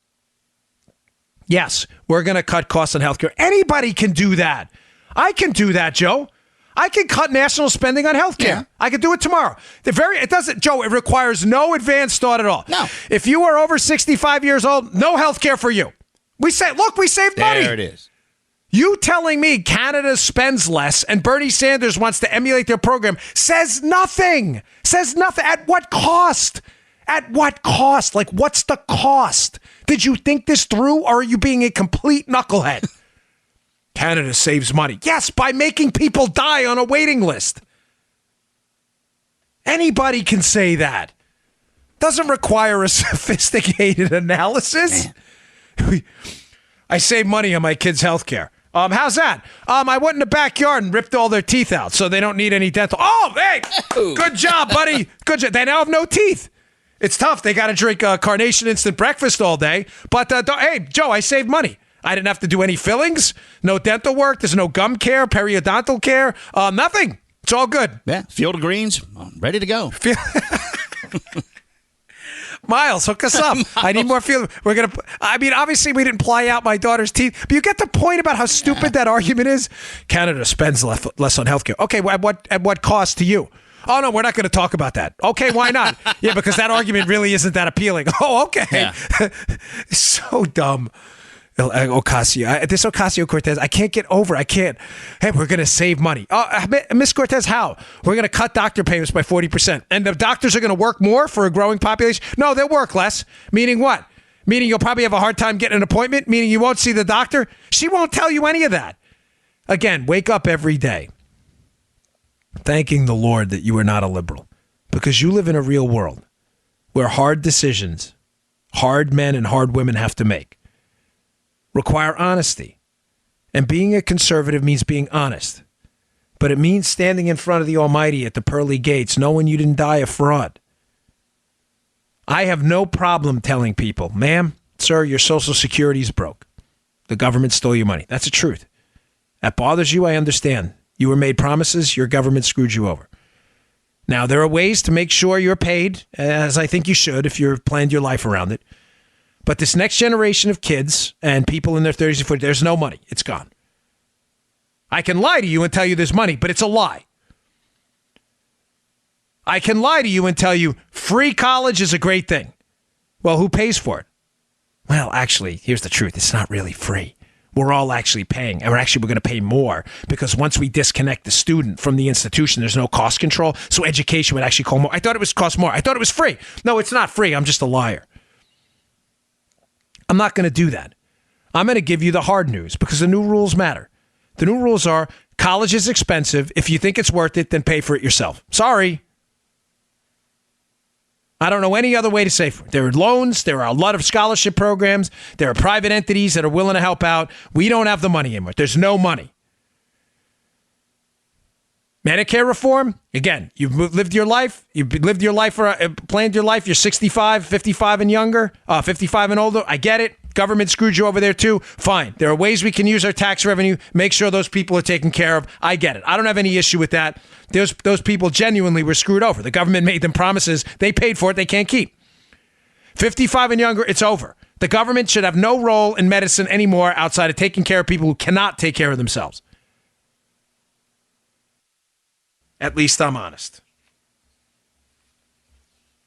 Yes, we're going to cut costs on healthcare. Anybody can do that. I can do that, Joe. I can cut national spending on healthcare. Yeah. I can do it tomorrow. It requires no advanced thought at all. No. If you are over 65 years old, no healthcare for you. We saved money. There it is. You telling me Canada spends less and Bernie Sanders wants to emulate their program says nothing. Says nothing. At what cost? At what cost? Like, what's the cost? Did you think this through, or are you being a complete knucklehead? Canada saves money. Yes, by making people die on a waiting list. Anybody can say that. Doesn't require a sophisticated analysis. I save money on my kids' health care. How's that? I went in the backyard and ripped all their teeth out, so they don't need any dental. Oh, hey, good job, buddy. Good job. They now have no teeth. It's tough. They got to drink Carnation Instant Breakfast all day. But, hey, Joe, I saved money. I didn't have to do any fillings, no dental work. There's no gum care, periodontal care, nothing. It's all good. Yeah, Field of Greens, ready to go. Miles, hook us up. I need more field. Obviously, we didn't ply out my daughter's teeth, but you get the point about how stupid that argument is. Canada spends less on healthcare. Okay, at what cost to you? Oh, no, we're not going to talk about that. Okay, why not? Yeah, because that argument really isn't that appealing. Oh, okay. Yeah. So dumb. This Ocasio-Cortez, I can't get over. I can't. Hey, we're going to save money. Miss Cortez, how? We're going to cut doctor payments by 40%. And the doctors are going to work more for a growing population? No, they'll work less. Meaning what? Meaning you'll probably have a hard time getting an appointment? Meaning you won't see the doctor? She won't tell you any of that. Again, wake up every day thanking the Lord that you are not a liberal, because you live in a real world where hard decisions, hard men and hard women have to make, require honesty. And being a conservative means being honest. But it means standing in front of the Almighty at the pearly gates, knowing you didn't die a fraud. I have no problem telling people, ma'am, sir, your Social Security's broke. The government stole your money. That's the truth. That bothers you, I understand. You were made promises, your government screwed you over. Now, there are ways to make sure you're paid, as I think you should if you've planned your life around it. But this next generation of kids and people in their 30s and 40s, there's no money. It's gone. I can lie to you and tell you there's money, but it's a lie. I can lie to you and tell you free college is a great thing. Well, who pays for it? Well, actually, here's the truth. It's not really free. We're all actually paying, and we're going to pay more because once we disconnect the student from the institution, there's no cost control. So education would actually cost more. I thought it was cost more. I thought it was free. No, it's not free. I'm just a liar. I'm not going to do that. I'm going to give you the hard news because the new rules matter. The new rules are college is expensive. If you think it's worth it, then pay for it yourself. Sorry. I don't know any other way to say it. There are loans. There are a lot of scholarship programs. There are private entities that are willing to help out. We don't have the money anymore. There's no money. Medicare reform, again, you've lived your life. You've lived your life, planned your life. You're 65, 55 and younger, 55 and older. I get it. Government screwed you over there too. Fine. There are ways we can use our tax revenue, make sure those people are taken care of. I get it. I don't have any issue with that. Those people genuinely were screwed over. The government made them promises. They paid for it. They can't keep. 55 and younger, it's over. The government should have no role in medicine anymore outside of taking care of people who cannot take care of themselves. At least I'm honest.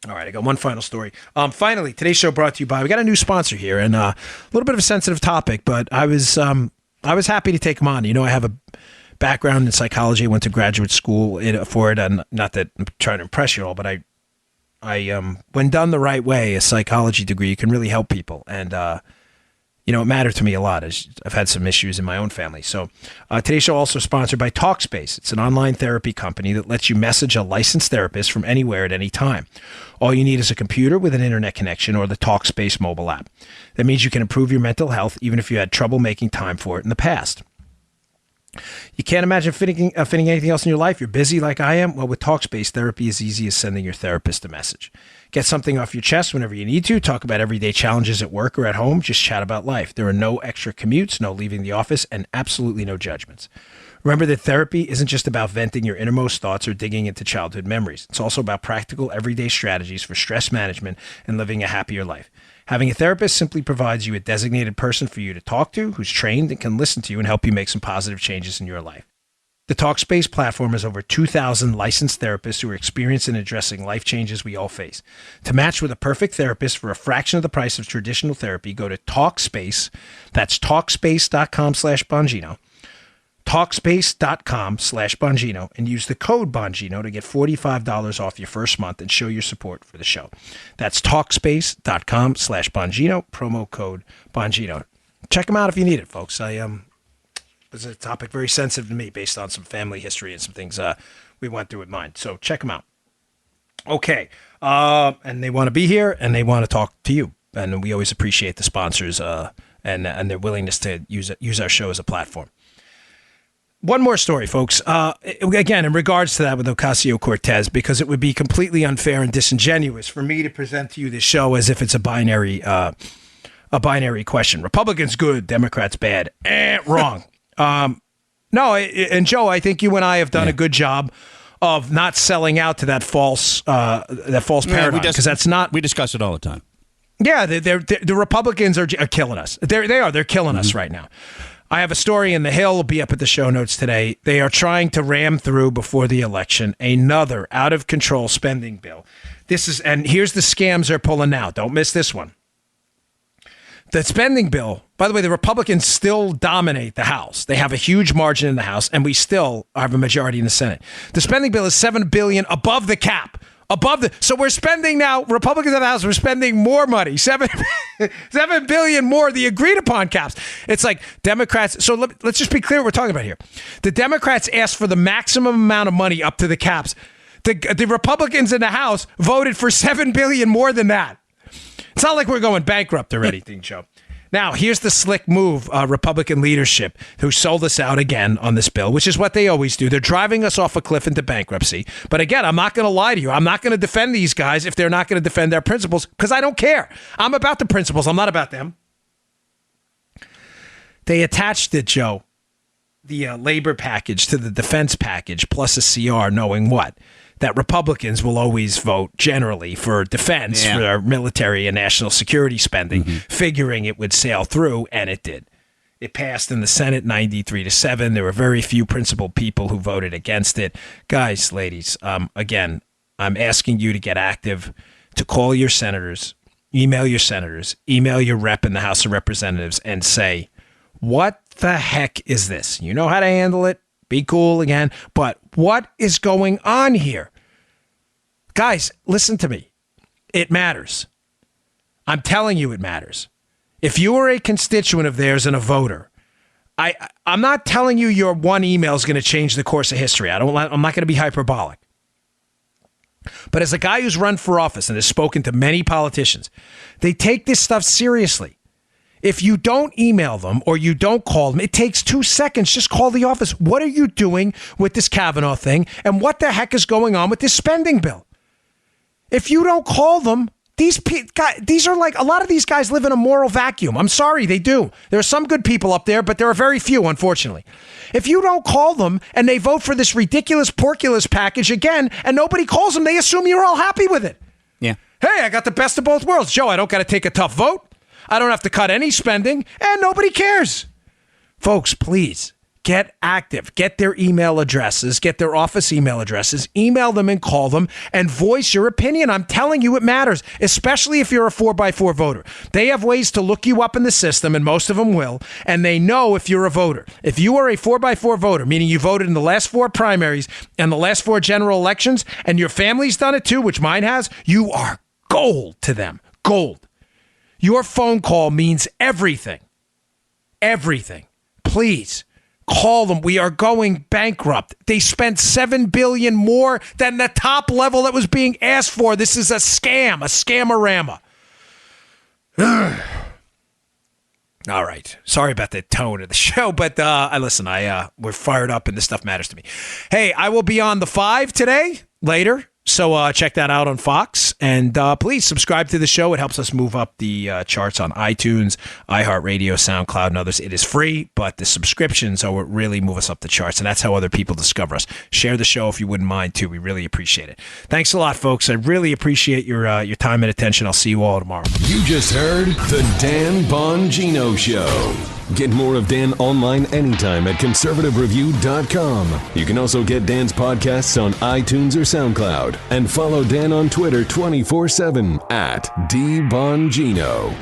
All right, I got one final story. Finally, today's show brought to you by, we got a new sponsor here, and a little bit of a sensitive topic, but I was happy to take him on. You know, I have a background in psychology. I went to graduate school for it, and not that I'm trying to impress you all, but I when done the right way, a psychology degree can really help people, and it mattered to me a lot. I've had some issues in my own family. So today's show also sponsored by Talkspace. It's an online therapy company that lets you message a licensed therapist from anywhere at any time. All you need is a computer with an internet connection or the Talkspace mobile app. That means you can improve your mental health even if you had trouble making time for it in the past. You can't imagine fitting anything else in your life. You're busy like I am. Well, with Talkspace, therapy is easy as sending your therapist a message. Get something off your chest whenever you need to. Talk about everyday challenges at work or at home. Just chat about life. There are no extra commutes, no leaving the office, and absolutely no judgments. Remember that therapy isn't just about venting your innermost thoughts or digging into childhood memories. It's also about practical, everyday strategies for stress management and living a happier life. Having a therapist simply provides you a designated person for you to talk to who's trained and can listen to you and help you make some positive changes in your life. The Talkspace platform has over 2,000 licensed therapists who are experienced in addressing life changes we all face. To match with a perfect therapist for a fraction of the price of traditional therapy, go to Talkspace. That's Talkspace.com/Bongino. Talkspace.com/Bongino and use the code Bongino to get $45 off your first month and show your support for the show. That's Talkspace.com/Bongino, promo code Bongino. Check them out if you need it, folks. It's a topic very sensitive to me based on some family history and some things we went through with mine. So check them out. Okay. And they want to be here and they want to talk to you. And we always appreciate the sponsors and their willingness to use our show as a platform. One more story, folks. Again, in regards to that with Ocasio-Cortez, because it would be completely unfair and disingenuous for me to present to you this show as if it's a binary question. Republicans good, Democrats bad. Wrong. No, and Joe, I think you and I have done a good job of not selling out to that false paradigm, because that's not. We discuss it all the time. Yeah, the Republicans are killing us. They're killing us right now. I have a story in The Hill. Will be up at the show notes today. They are trying to ram through before the election another out of control spending bill. And here's the scams they're pulling now. Don't miss this one. The spending bill, by the way, the Republicans still dominate the House. They have a huge margin in the House, and we still have a majority in the Senate. The spending bill is $7 billion above the cap. So we're spending now, Republicans in the House, we're spending more money, $7 billion more, the agreed upon caps. It's like Democrats, so let's just be clear what we're talking about here. The Democrats asked for the maximum amount of money up to the caps. The Republicans in the House voted for $7 billion more than that. It's not like we're going bankrupt or anything, Joe. Now, here's the slick move, Republican leadership, who sold us out again on this bill, which is what they always do. They're driving us off a cliff into bankruptcy. But again, I'm not going to lie to you. I'm not going to defend these guys if they're not going to defend their principles, because I don't care. I'm about the principles. I'm not about them. They attached it, Joe, the labor package to the defense package plus a CR, knowing what? That Republicans will always vote generally for defense, for our military and national security spending, figuring it would sail through, and it did. It passed in the Senate 93-7. There were very few principled people who voted against it. Guys, ladies, again, I'm asking you to get active, to call your senators, email your rep in the House of Representatives and say, what the heck is this? You know how to handle it. Be cool again. But what is going on here? Guys, listen to me. It matters. I'm telling you it matters. If you are a constituent of theirs and a voter, I'm not telling you your one email is going to change the course of history. I'm not going to be hyperbolic. But as a guy who's run for office and has spoken to many politicians, they take this stuff seriously. If you don't email them or you don't call them, it takes 2 seconds. Just call the office. What are you doing with this Kavanaugh thing? And what the heck is going on with this spending bill? If you don't call them, these are like, a lot of these guys live in a moral vacuum. I'm sorry, they do. There are some good people up there, but there are very few, unfortunately. If you don't call them and they vote for this ridiculous porculus package again and nobody calls them, they assume you're all happy with it. Yeah. Hey, I got the best of both worlds. Joe, I don't got to take a tough vote. I don't have to cut any spending, and nobody cares. Folks, please Get active. Get their email addresses. Get their office email addresses. Email them and call them and voice your opinion. I'm telling you, it matters, especially if you're a 4x4 voter. They have ways to look you up in the system, and most of them will, and they know if you're a voter. If you are a 4x4 voter, meaning you voted in the last 4 primaries and the last 4 general elections, and your family's done it too, which mine has, you are gold to them. Gold. Your phone call means everything. Everything. Please call them. We are going bankrupt. They spent $7 billion more than the top level that was being asked for. This is a scam, a scamorama. All right. Sorry about the tone of the show, but we're fired up and this stuff matters to me. Hey, I will be on the 5 today, later. So check that out on Fox, and please subscribe to the show. It helps us move up the charts on iTunes, iHeartRadio, SoundCloud, and others. It is free, but the subscriptions are what really move us up the charts, and that's how other people discover us. Share the show if you wouldn't mind, too. We really appreciate it. Thanks a lot, folks. I really appreciate your time and attention. I'll see you all tomorrow. You just heard The Dan Bongino Show. Get more of Dan online anytime at conservativereview.com. You can also get Dan's podcasts on iTunes or SoundCloud. And follow Dan on Twitter 24/7 at DBongino.